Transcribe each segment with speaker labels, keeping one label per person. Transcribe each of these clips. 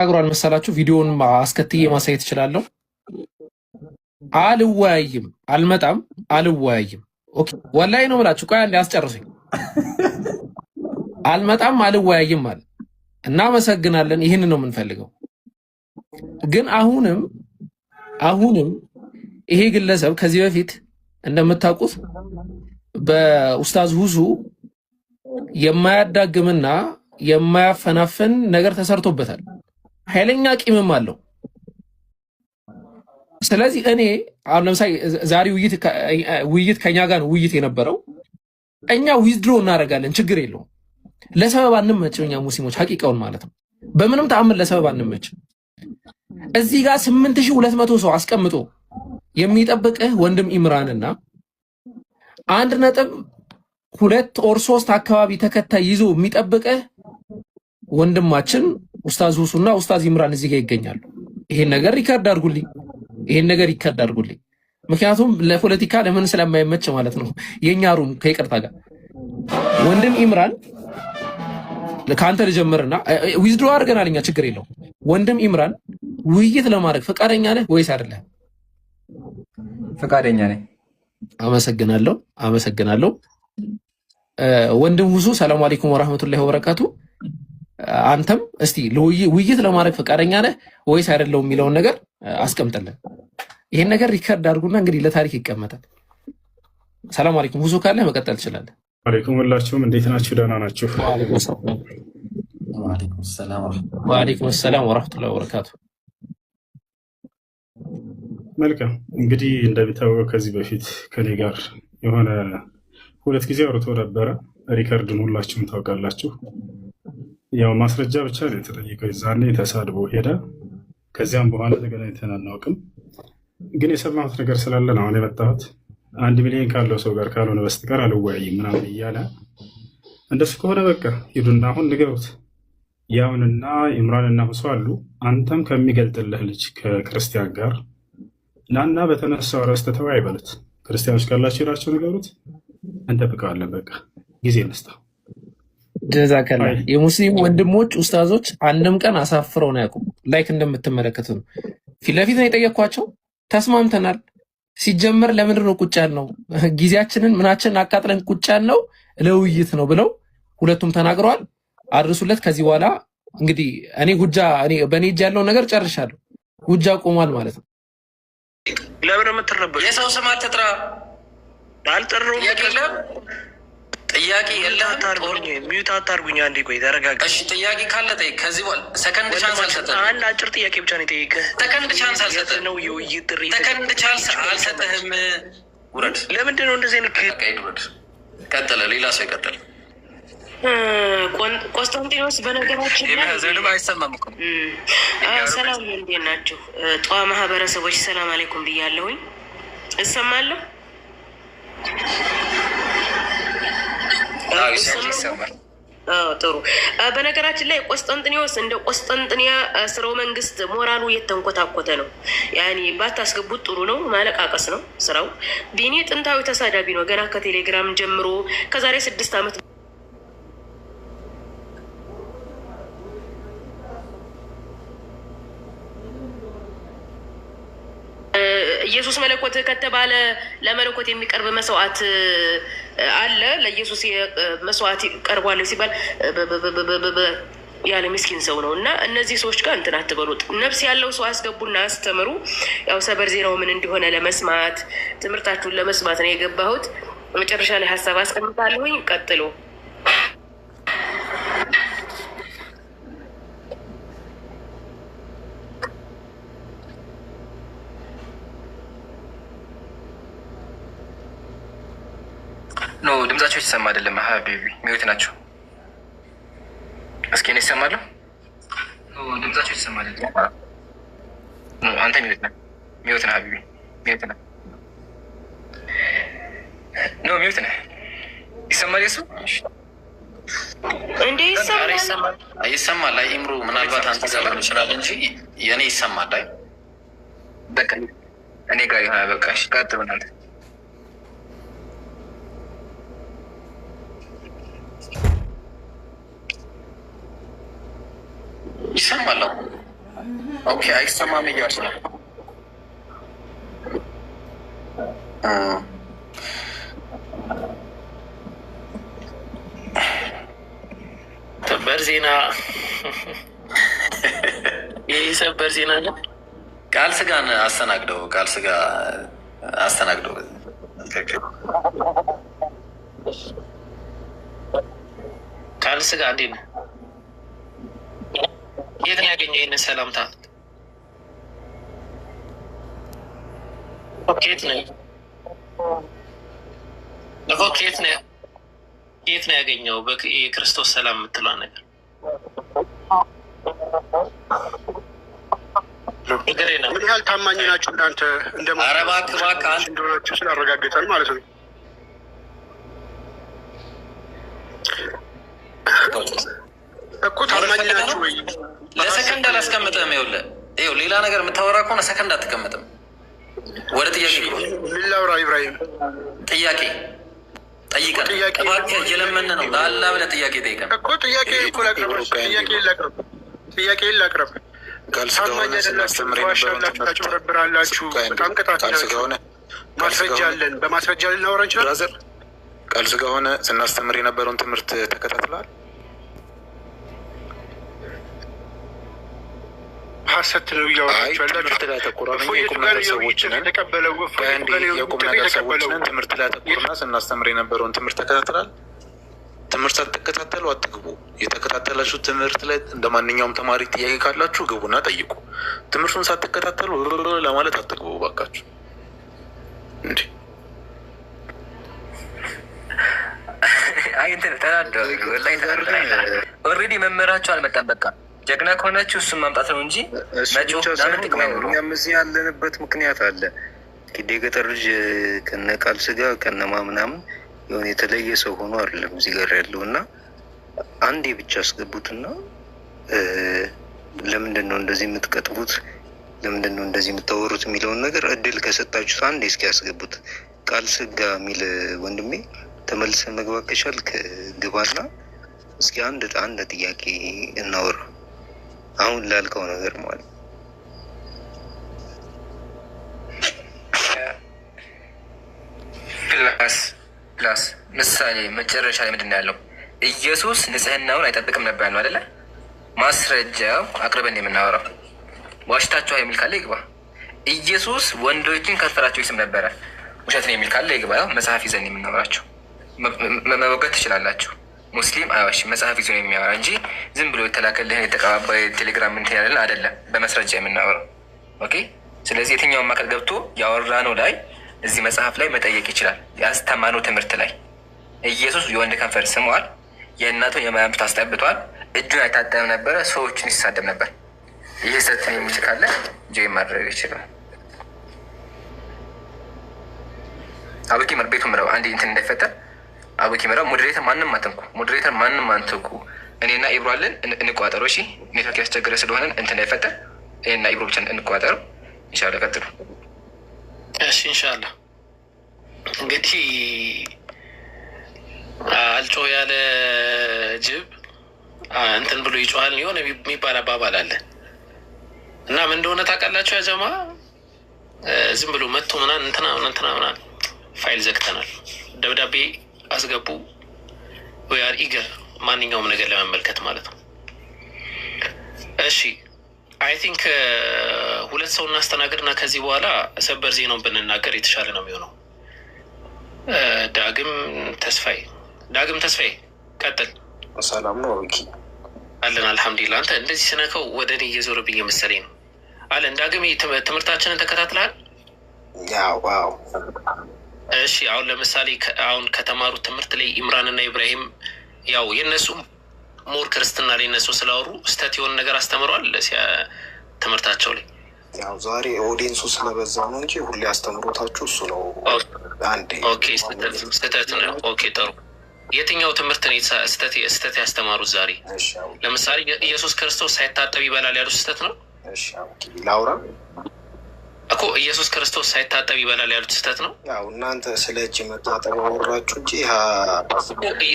Speaker 1: ተናግሯል መሰላችሁ? ቪዲዮውን አስከትዬ ማሳየት እችላለሁ። አልወያይም፣ አልመጣም፣ አልወያይም። ኦኬ ወላሂ ነው ብላችሁ ቆይ አንዴ አስጨርሱኝ። አልመጣም፣ አልወያይም ማለት እናመሰግናለን። ይህን ነው የምንፈልገው። ግን አሁንም ይሄ ግለሰብ ከዚህ በፊት እንደምታውቁት በኡስታዝ ሁሱ የማያዳግምና የማያፈናፍን ነገር ተሰርቶበታል። ኃይለኛ ቂምም አለው። ስለዚህ እኔ አሁን ለምሳሌ ዛሬ ውይይት ከኛ ጋር ውይይት የነበረው እኛ ዊዝድሮ እናደርጋለን፣ ችግር የለውም። ለሰበብ አንመችም እኛ ሙስሊሞች ሐቂቃውን ማለት ነው። በምንም ተአምር ለሰበብ አንመችም። እዚህ ጋር 8200 ሰው አስቀምጦ የሚጠብቅህ ወንድም ኢምራንና 1.2 ኦር 3 አካባቢ ተከታይ ይዞ የሚጠብቅህ ወንድማችን ኡስታዝ ሁሱና ኡስታዝ ኢምራን እዚህ ጋር ይገኛሉ። ይሄን ነገር ሪከርድ አድርጉልኝ። ምክንያቱም ለፖለቲካ ለምን ስለማይመች ማለት ነው። የኛ ሩም ከይቅርታ ጋር ወንድም ኢምራን ከአንተ ልጀምርና ዊዝድሮ አድርገናል እኛ ችግር የለው። ወንድም ኢምራን ውይይት ለማድረግ ፈቃደኛ ነህ ወይስ አይደለም?
Speaker 2: ፈቃደኛ ነኝ።
Speaker 1: አመሰግናለሁ። ወንድም ሁሱ ሰላም አለይኩም ወራህመቱላሂ ወበረካቱ። አንተም እስቲ ውይይት ለማድረግ ፈቃደኛ ነህ ወይስ አይደለም የሚለውን ነገር አስቀምጥልን። ይሄን ነገር ሪከርድ አድርጉና እንግዲህ ለታሪክ ይቀመጣል። ሰላም አለይኩም ሁሱ ካለ መቀጠል ትችላለህ።
Speaker 3: አለይኩም ሁላችሁም እንዴት ናችሁ? ደህና ናችሁ?
Speaker 1: ወአለይኩም ሰላም ወራህመቱላሂ ወበረካቱ።
Speaker 3: መልካም እንግዲህ እንደሚታወቀው ከዚህ በፊት ከኔ ጋር የሆነ 2 ጊዜ አውርቶ ነበረ። ሪከርድን ሁላችሁም ታውቃላችሁ። ያው ማስረጃ ብቻ ነው የተጠየቀው። ዛኔ ተሳድቦ ሄደ። ከዚያም በኋላ ተገናኝተን አናውቅም። ግን የሰማሁት ነገር ስላለ ነው አሁን የመጣሁት። 1 ሚሊዮን ካለው ሰው ጋር ካልሆነ በስተቀር አልወያይም ምናምን እያለ እንደሱ ከሆነ በቃ ሂዱና አሁን ንገሩት። ያውንና ኢምራንና ሁሱ አሉ። አንተም ከሚገልጥልህ ልጅ ከክርስቲያን ጋር ናና በተነሳው ርዕስ ተወያይ በሉት። ክርስቲያኖች ካላችሁ ሄዳችሁ ንገሩት። እንጠብቀዋለን። በቃ ጊዜ እንስጠው።
Speaker 1: ጀዛከላ የሙስሊም ወንድሞች ኡስታዞች አንድም ቀን አሳፍረው ነው ያውቁም። ላይክ እንደምትመለከቱ ነው። ፊት ለፊት ነው የጠየኳቸው። ተስማምተናል። ሲጀመር ለምንድን ነው ቁጭ ያልነው? ጊዜያችንን ምናችንን አቃጥለን ቁጭ ያልነው ለውይይት ነው ብለው ሁለቱም ተናግረዋል። አድርሱለት። ከዚህ በኋላ እንግዲህ እኔ በእኔ እጅ ያለውን ነገር ጨርሻለሁ። ጉጃ ቆሟል ማለት ነው።
Speaker 4: ለምን የምትረበሹ?
Speaker 2: የሰው ስም አትጥራ።
Speaker 4: አልጠራሁም።
Speaker 2: ጥያቄ የለህም።
Speaker 4: ሚዩት አታርጉኝ። አንዴ ቆይ ተረጋጋ።
Speaker 2: እሺ ጥያቄ ካለ ጠይቅ። ከዚህ በኋላ ሰከንድ ቻንስ አልሰጠህም።
Speaker 4: አንድ አጭር ጥያቄ ብቻ ነው የጠየቅህ።
Speaker 2: ሰከንድ ቻንስ አልሰጠህም
Speaker 4: ነው የውይይት ጥሪ።
Speaker 2: ሰከንድ ቻንስ አልሰጠህም። ውረድ።
Speaker 4: ለምንድን ነው እንደዚህ አይነት
Speaker 2: ውረድ። ቀጥለ። ሌላ ሰው ይቀጥል።
Speaker 5: ቆስጠንጢኖስ በነገራችን ላይ
Speaker 2: አይሰማም እኮ።
Speaker 5: ሰላም እንዴት ናችሁ? ጠዋ ማህበረሰቦች ሰላም አለይኩም ብያለሁኝ። እሰማለሁ። ጥሩ። በነገራችን ላይ ቆስጠንጥኒዎስ እንደ ቆስጠንጥንያ ስራው መንግስት ሞራሉ የተንኮታኮተ ነው። ያኔ ባታስገቡት ጥሩ ነው። ማለቃቀስ ነው ስራው። ቢኒ ጥንታዊ ተሳዳቢ ነው። ገና ከቴሌግራም ጀምሮ ከዛሬ 6 ዓመት ኢየሱስ መለኮት ከተባለ ለመለኮት የሚቀርብ መስዋዕት አለ። ለኢየሱስ መስዋዕት ቀርቧል ሲባል ያለ ምስኪን ሰው ነው። እና እነዚህ ሰዎች ጋር እንትን አትበሉት። ነፍስ ያለው ሰው አስገቡና አስተምሩ። ያው ሰበር ዜናው ምን እንደሆነ ለመስማት ትምህርታችሁን ለመስማት ነው የገባሁት። መጨረሻ ላይ ሀሳብ አስቀምጣለሁኝ። ቀጥሎ
Speaker 2: ኖ ድምጻቸው የተሰማ አይደለም። ሀቢቢ ሚዩት ናቸው። እስኪ እኔ ይሰማለሁ። ኖ ድምጻቸው የተሰማ አይደለም። አንተ ሚዩት ነህ። ሚዩት ነህ ሀቢቢ፣ ሚዩት ነህ። ኖ ሚዩት ነህ። ይሰማል? የሱ
Speaker 5: እንዴ ይሰማል?
Speaker 2: ይሰማል። አይ ኢምሩ ምናልባት አንተ ጋር ሊሆን ይችላል እንጂ የኔ ይሰማል። አይ በቃ እኔ ጋር ይሆናል። በቃ እሺ ቀጥል በእናትህ። ይሰማል። ኦኬ አይሰማም እያልሽ ነው።
Speaker 1: ሰበር ዜና ይህ ሰበር ዜና ነው።
Speaker 2: ቃል ስጋን አስተናግደው ቃል ስጋ አስተናግደው።
Speaker 1: ቃል ስጋ እንዴት ነህ? የት ነው ያገኘው ይህንን ሰላምታ? ኬት ነው እኮ ኬት ነው ያገኘው የክርስቶስ ሰላም የምትለው ነገር?
Speaker 6: ምን ያህል ታማኝ ናችሁ እናንተ? እንደሆናችሁ ስላረጋገጠን ማለት ነው። እኮ ታማኝ ናችሁ ወይ?
Speaker 2: ለሰከንድ አላስቀምጥም። ይኸውልህ ሌላ ነገር የምታወራ ከሆነ ሰከንድ አትቀምጥም። ወደ ጥያቄ
Speaker 6: ምን ላውራ? ኢብራሂም
Speaker 2: ጥያቄ ጠይቀን እባክህ እየለመን ነው ላላ ብለህ ጥያቄ ጠይቀን
Speaker 6: እኮ ጥያቄ ላቅረብ። ታማኝ አይደላችሁ፣ ትዋሻላችሁ፣ ታጭበረብራላችሁ። በጣም ቅጣት ናችሁ። ማስረጃ አለን። በማስረጃ ልናወራ እንችላለን።
Speaker 7: ቃል ስጋ ሆነ ስናስተምር የነበረውን ትምህርት ተከታትለዋል።
Speaker 6: ሀሰት ነው እያወራችሁ ያላችሁ።
Speaker 7: ትምህርት ላይ አተኩረን የቁም ነገር ሰዎችንን ትምህርት ላይ አተኩርና ስናስተምር የነበረውን ትምህርት ተከታትላል። ትምህርት ሳትከታተሉ አትግቡ። የተከታተላችሁ ትምህርት ላይ እንደ ማንኛውም ተማሪ ጥያቄ ካላችሁ ግቡና ጠይቁ። ትምህርቱን ሳትከታተሉ ለማለት አትግቡ ባካችሁ። እንዲ
Speaker 2: ኦልሬዲ መምህራችሁ አልመጣም። በቃ ጀግና ከሆናችሁ እሱን ማምጣት ነው እንጂ
Speaker 8: እኛም እዚህ ያለንበት ምክንያት አለ። የገጠር ልጅ ከነ ቃል ስጋ ከነማ ምናምን የሆነ የተለየ ሰው ሆኖ አይደለም እዚህ ጋር ያለው እና አንዴ ብቻ አስገቡትና ለምንድን ነው እንደዚህ የምትቀጥቡት፣ ለምንድን ነው እንደዚህ የምታወሩት የሚለውን ነገር እድል ከሰጣችሁት አንዴ እስኪ ያስገቡት። ቃል ስጋ የሚል ወንድሜ ተመልሰ መግባት ከቻልክ ግባና እስኪ አንድ ጥያቄ እናወራ። አሁን ላልከው ነገር ማለት
Speaker 2: ፕላስ ምሳሌ መጨረሻ ላይ ምንድን ነው ያለው? ኢየሱስ ንጽህናውን አይጠብቅም ነበር ነው አይደለ? ማስረጃው አቅርበን የምናወራው። ዋሽታችሁ የሚል ካለ ይግባ። ኢየሱስ ወንዶችን ከፈራቸው ይስም ነበረ። ውሸት ነው የሚል ካለ ይግባ። መጽሐፍ ይዘን የምናወራቸው መወገድ ትችላላችሁ። ሙስሊም አይዋሽ መጽሐፍ ይዞ ነው የሚያወራ እንጂ ዝም ብሎ የተላከልህን የተቀባባ ቴሌግራም እንትን ያለን አይደለም። በመስረጃ የምናወራው ኦኬ። ስለዚህ የትኛውን አካል ገብቶ ያወራነው ላይ እዚህ መጽሐፍ ላይ መጠየቅ ይችላል። ያስተማነው ትምህርት ላይ ኢየሱስ የወንድ ከንፈር ስሟል፣ የእናቱን የማያም ጡት አስጠብቷል፣ እጁን አይታጠብም ነበረ፣ ሰዎችን ይሳደብ ነበር። ይህ ሰትን የሚችል ካለ ጆይ ማድረግ ይችላል። አቡኪ መር ቤቱ ምረው አንድ እንትን እንዳይፈጠር አቡኪ ምረው። ሞዴሬተር ማንም አትንኩ፣ ሞዴሬተር ማንም አንትኩ። እኔና ኢብሮ አለን እንቋጠሩ። እሺ ኔትወርክ ያስቸገረ ስለሆነ እንትን እንዳይፈጠር እኔና ኢብሮ ብቻ እንቋጠሩ። ኢንሻላህ ቀጥሉ።
Speaker 1: እሺ ኢንሻላህ። እንግዲህ አልጮ ያለ ጅብ እንትን ብሎ ይጮሃል የሆነ የሚባል አባባል አለ እና ምን እንደሆነ ታውቃላችሁ? ያ ጀማ ዝም ብሎ መጥቶ ምናምን እንትና ምናምን ፋይል ዘግተናል፣ ደብዳቤ አስገቡ ወይ ኢገር ማንኛውም ነገር ለመመልከት ማለት ነው። እሺ አይ ቲንክ ሁለት ሰው እናስተናግድና ከዚህ በኋላ ሰበር ዜናውን ብንናገር የተሻለ ነው የሚሆነው። ዳግም ተስፋዬ ቀጥል።
Speaker 7: ሰላም ነው
Speaker 1: አለን። አልሐምዱሊላህ። አንተ እንደዚህ ስነከው ወደ እኔ እየዞረብኝ መሰለኝ ነው አለን። ዳግም ትምህርታችንን ተከታትለሃል?
Speaker 7: ዋው።
Speaker 1: እሺ አሁን ለምሳሌ አሁን ከተማሩት ትምህርት ላይ ኢምራንና ኢብራሂም ያው የእነሱ ሞር ክርስትና ላይ እነሱ ስላወሩ ስተት የሆነ ነገር አስተምረዋል ትምህርታቸው ላይ።
Speaker 7: ያው ዛሬ ኦዲየንሱ ስለበዛ ነው እንጂ ሁሌ አስተምሮታችሁ እሱ ነው። አንዴ
Speaker 1: ኦኬ፣ ስተት ነው። ኦኬ ጥሩ። የትኛው ትምህርት ነው ስተት ያስተማሩት ዛሬ? ለምሳሌ ኢየሱስ ክርስቶስ ሳይታጠብ ይበላል ያሉት ስተት ነው።
Speaker 7: ላውራ።
Speaker 1: እኮ ኢየሱስ ክርስቶስ ሳይታጠብ ይበላል ያሉት ስህተት ነው።
Speaker 8: ያው እናንተ ስለ እጅ መታጠብ አወራችሁ እንጂ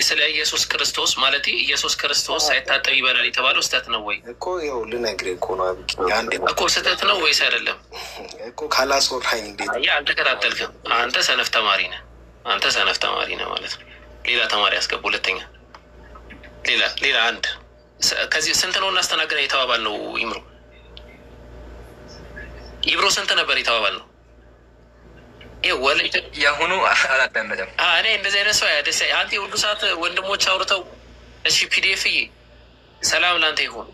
Speaker 1: ስለ ኢየሱስ ክርስቶስ ማለት ኢየሱስ ክርስቶስ ሳይታጠብ ይበላል የተባለው ስህተት ነው ወይ?
Speaker 8: እኮ ያው ልነግርህ እኮ ነው አንዴ
Speaker 1: እኮ ስህተት ነው ወይስ አይደለም
Speaker 8: እኮ ካላስወራኝ እንዴት
Speaker 1: አልተከታተልክም? አንተ ሰነፍ ተማሪ ነህ። አንተ ሰነፍ ተማሪ ነህ ማለት ነው። ሌላ ተማሪ ያስገቡ። ሁለተኛ ሌላ አንድ ከዚህ ስንት ነው እናስተናግረን የተባባል ነው? ይብሮ ስንት ነበር የተባባል ነው?
Speaker 2: የአሁኑ አላዳመጠም።
Speaker 1: እኔ እንደዚህ አይነት ሰው ደስ አንተ የሁሉ ሰዓት ወንድሞች አውርተው እሺ ፒዲኤፍዬ ሰላም ላንተ ይሁን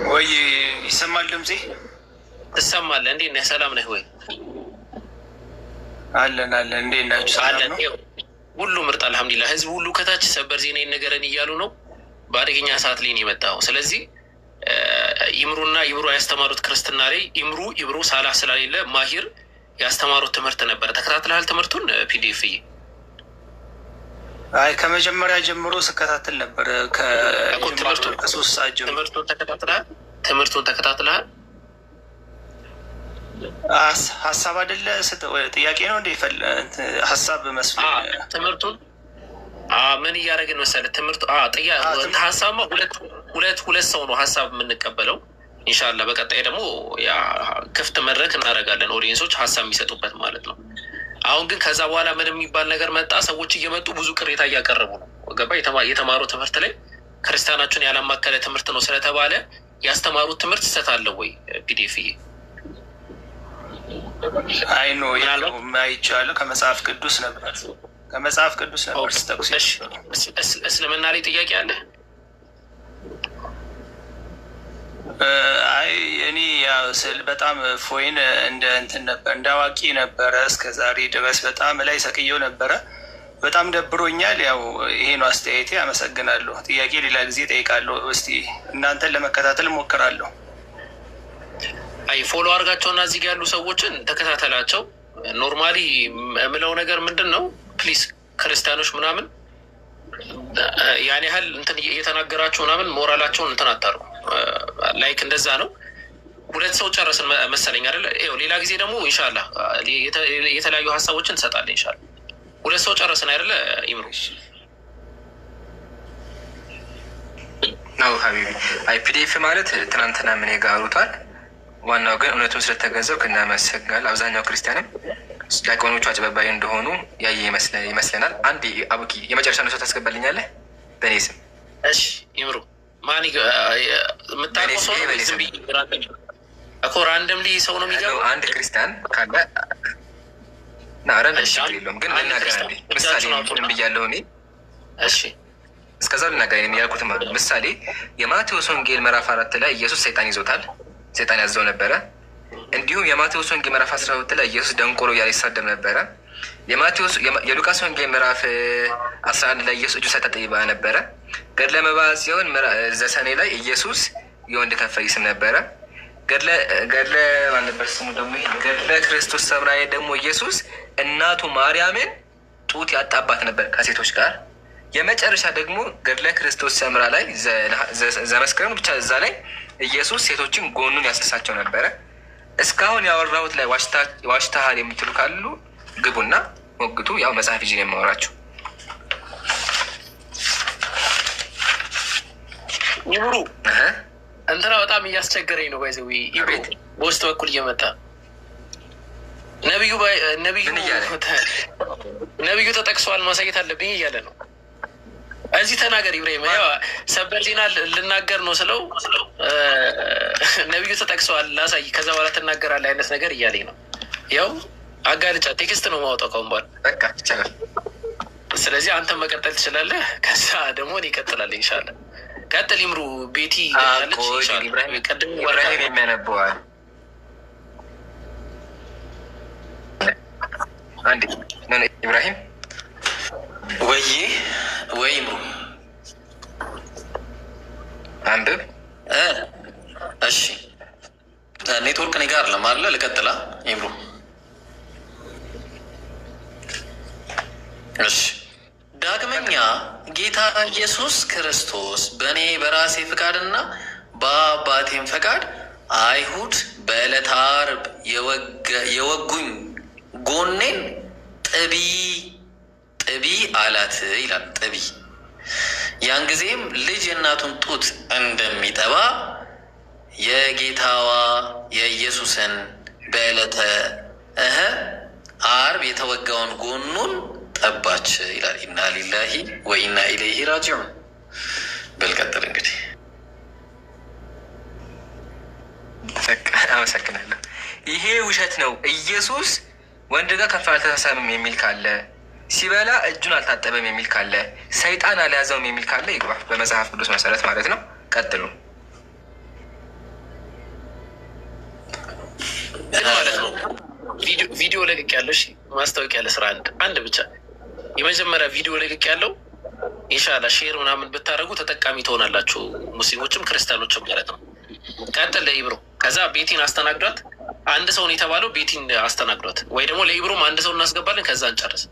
Speaker 4: ወይ? ይሰማል ድምጼ?
Speaker 1: ትሰማለህ? እንዴት ነህ? ሰላም ነህ ወይ?
Speaker 4: አለን እንዴት ናችሁ?
Speaker 1: አለን። ሁሉ ምርጥ አልሐምዱሊላህ። ህዝብ ሁሉ ከታች ሰበር ዜና ይነገረን እያሉ ነው። በአደገኛ ሰዓት ላይ ነው የመጣው። ስለዚህ ይምሩ ያስተማሩት ክርስትና ላይ ይምሩ ሳላህ ስላሌለ ማሂር ያስተማሩት ትምህርት ነበረ። ተከታትለሃል ትምህርቱን? ፒዲኤፍዬ
Speaker 4: አይ ከመጀመሪያ ጀምሮ ስከታተል ነበረ። ከ3 ሰዓት ጀምሮ
Speaker 1: ትምህርቱን ተከታትለሃል?
Speaker 4: ሀሳብ አይደለ ጥያቄ ነው እንደ ሀሳብ መስሎኝ።
Speaker 1: ትምህርቱን ምን እያደረግን መሰለህ? ትምህርቱ ሀሳብማ ሁለት ሰው ነው ሀሳብ የምንቀበለው። ኢንሻላህ በቀጣይ ደግሞ ክፍት መድረክ እናደርጋለን፣ ኦዲየንሶች ሀሳብ የሚሰጡበት ማለት ነው። አሁን ግን ከዛ በኋላ ምን የሚባል ነገር መጣ። ሰዎች እየመጡ ብዙ ቅሬታ እያቀረቡ ነው። ገባ? የተማረው ትምህርት ላይ ክርስቲያናችሁን ያላማከለ ትምህርት ነው ስለተባለ ያስተማሩት ትምህርት ስህተት አለው ወይ? ፒዲኤፍዬ
Speaker 4: አይ ኖ አይቻለሁ። ከመጽሐፍ ቅዱስ ነበር ስጠቅስ።
Speaker 1: እስልምና ላይ ጥያቄ አለ?
Speaker 4: አይ እኔ በጣም ፎይን እንደ አዋቂ ነበረ እስከ ዛሬ ድረስ በጣም ላይ ሰቅየው ነበረ። በጣም ደብሮኛል። ያው ይሄ ነው አስተያየቴ። አመሰግናለሁ። ጥያቄ ሌላ ጊዜ ጠይቃለሁ። እስቲ እናንተን ለመከታተል እሞክራለሁ።
Speaker 1: አይ ፎሎ አድርጋቸውና እዚህ ጋ ያሉ ሰዎችን ተከታተላቸው። ኖርማሊ የምለው ነገር ምንድን ነው፣ ፕሊዝ ክርስቲያኖች ምናምን ያን ያህል እንትን እየተናገራቸው ምናምን ሞራላቸውን እንትን አታርጉ። ላይክ እንደዛ ነው። ሁለት ሰው ጨረስን መሰለኝ አይደለ? ይኸው ሌላ ጊዜ ደግሞ ኢንሻላህ የተለያዩ ሀሳቦችን እንሰጣለን። ኢንሻላህ ሁለት ሰው ጨረስን አይደለ? ይምሩ
Speaker 2: ነው ሀቢቢ። አይ ፒዲኤፍ ማለት ትናንትና ምን ጋሩታል። ዋናው ግን እውነቱን ስለተገንዘብክ እናመሰግናለን። አብዛኛው ክርስቲያንም ዲያቆኖቹ አጭበርባሪ እንደሆኑ ያየ ይመስለናል። አንድ አቡኪ የመጨረሻ ነው ሰው ታስገባልኛለህ በእኔ ስም።
Speaker 1: እሺ ይምሩ ማን የምታውቀው ሰው እኮ ራንደምሊ ሰው ነው የሚገባው።
Speaker 2: አንድ ክርስቲያን ካለ ረንደም ችግር የለውም። ግን ልናገር ምሳሌ ምን ብያለሁ እኔ?
Speaker 1: እሺ
Speaker 2: እስከዛ ልናገር ያልኩት ምሳሌ የማቴዎስ ወንጌል ምዕራፍ 4 ላይ ኢየሱስ ሰይጣን ይዞታል፣ ሰይጣን ያዘው ነበረ። እንዲሁም የማቴዎስ ወንጌል ምዕራፍ 12 ላይ ኢየሱስ ደንቆሮ እያለ ይሳደብ ነበረ። የሉቃስ ወንጌል ምዕራፍ 11 ላይ ኢየሱስ እጁ ሳይታጠብ ይበላ ነበረ። ገድለ መባዓ ጽዮን ዘሰኔ ላይ ኢየሱስ የወንድ ከንፈር ይስም ነበረ። ገድለ ማን ነበር ስሙ ደግሞ? ገድለ ክርስቶስ ሰምራ ላይ ደግሞ ኢየሱስ እናቱ ማርያምን ጡት ያጣባት ነበር ከሴቶች ጋር። የመጨረሻ ደግሞ ገድለ ክርስቶስ ሰምራ ላይ ዘመስከረም ብቻ እዛ ላይ ኢየሱስ ሴቶችን ጎኑን ያስልሳቸው ነበረ። እስካሁን ያወራሁት ላይ ዋሽታሃል የምትሉ ካሉ ግቡና ሞግቱ። ያው መጽሐፍ ይዤ ነው የማወራቸው።
Speaker 1: ይምሩ እንትና በጣም እያስቸገረኝ ነው። ባይዘዊ ኢቤት በውስጥ በኩል እየመጣ ነቢዩ ተጠቅሷል ማሳየት አለብኝ እያለ ነው። እዚህ ተናገር ኢብራሂም። ያው ሰበር ዜና ልናገር ነው ስለው ነቢዩ ተጠቅሰዋል ላሳይ፣ ከዛ በኋላ ትናገራለህ አይነት ነገር እያለኝ ነው። ያው አጋልጫ ቴክስት ነው ማውጣው ካሁን በኋላ
Speaker 2: በቃ ይቻላል።
Speaker 1: ስለዚህ አንተን መቀጠል ትችላለህ። ከዛ ደግሞ እኔ እቀጥላለሁ ኢንሻላህ። ቀጥል ይምሩ። ቤቲ
Speaker 2: ኢብራሂም የሚያነበዋል አንዴ ኢብራሂም
Speaker 9: ወይ ይምሩ
Speaker 2: አንብብ።
Speaker 9: እሺ ኔትወርክ እኔ ጋር ለማለ ልቀጥላ ይምሩ። እሺ ዳግመኛ ጌታ ኢየሱስ ክርስቶስ በእኔ በራሴ ፍቃድና በአባቴም ፈቃድ አይሁድ በዕለተ ዓርብ የወጉኝ ጎኔን ጥቢ አላት ይላል። ጥቢ ያን ጊዜም ልጅ የእናቱን ጡት እንደሚጠባ የጌታዋ የኢየሱስን በዕለተ ዓርብ የተወጋውን ጎኑን ጠባች ይላል። ኢና ሊላሂ ወኢና ኢለይሂ ራጂዑን። በልቀጥል እንግዲህ
Speaker 2: አመሰግናለሁ። ይሄ ውሸት ነው። ኢየሱስ ወንድ ጋር ከፍ አልተሳሳምም የሚል ካለ፣ ሲበላ እጁን አልታጠበም የሚል ካለ፣ ሰይጣን አልያዘውም የሚል ካለ ይግባ፣ በመጽሐፍ ቅዱስ መሰረት ማለት ነው። ቀጥሉ
Speaker 1: ማለት ነው። ቪዲዮ ለቅቅ ያለው ማስታወቂያ ለስራ አንድ ብቻ የመጀመሪያ ቪዲዮ ለቅቅ ያለው ኢንሻላህ ሼር ምናምን ብታደርጉ ተጠቃሚ ትሆናላችሁ፣ ሙስሊሞችም ክርስቲያኖችም ማለት ነው። ቀጥል ለኢብሮ። ከዛ ቤቲን አስተናግዷት። አንድ ሰውን የተባለው ቤቲን አስተናግዷት፣ ወይ ደግሞ ለኢብሮም አንድ ሰው እናስገባለን። ከዛ እንጨርስ።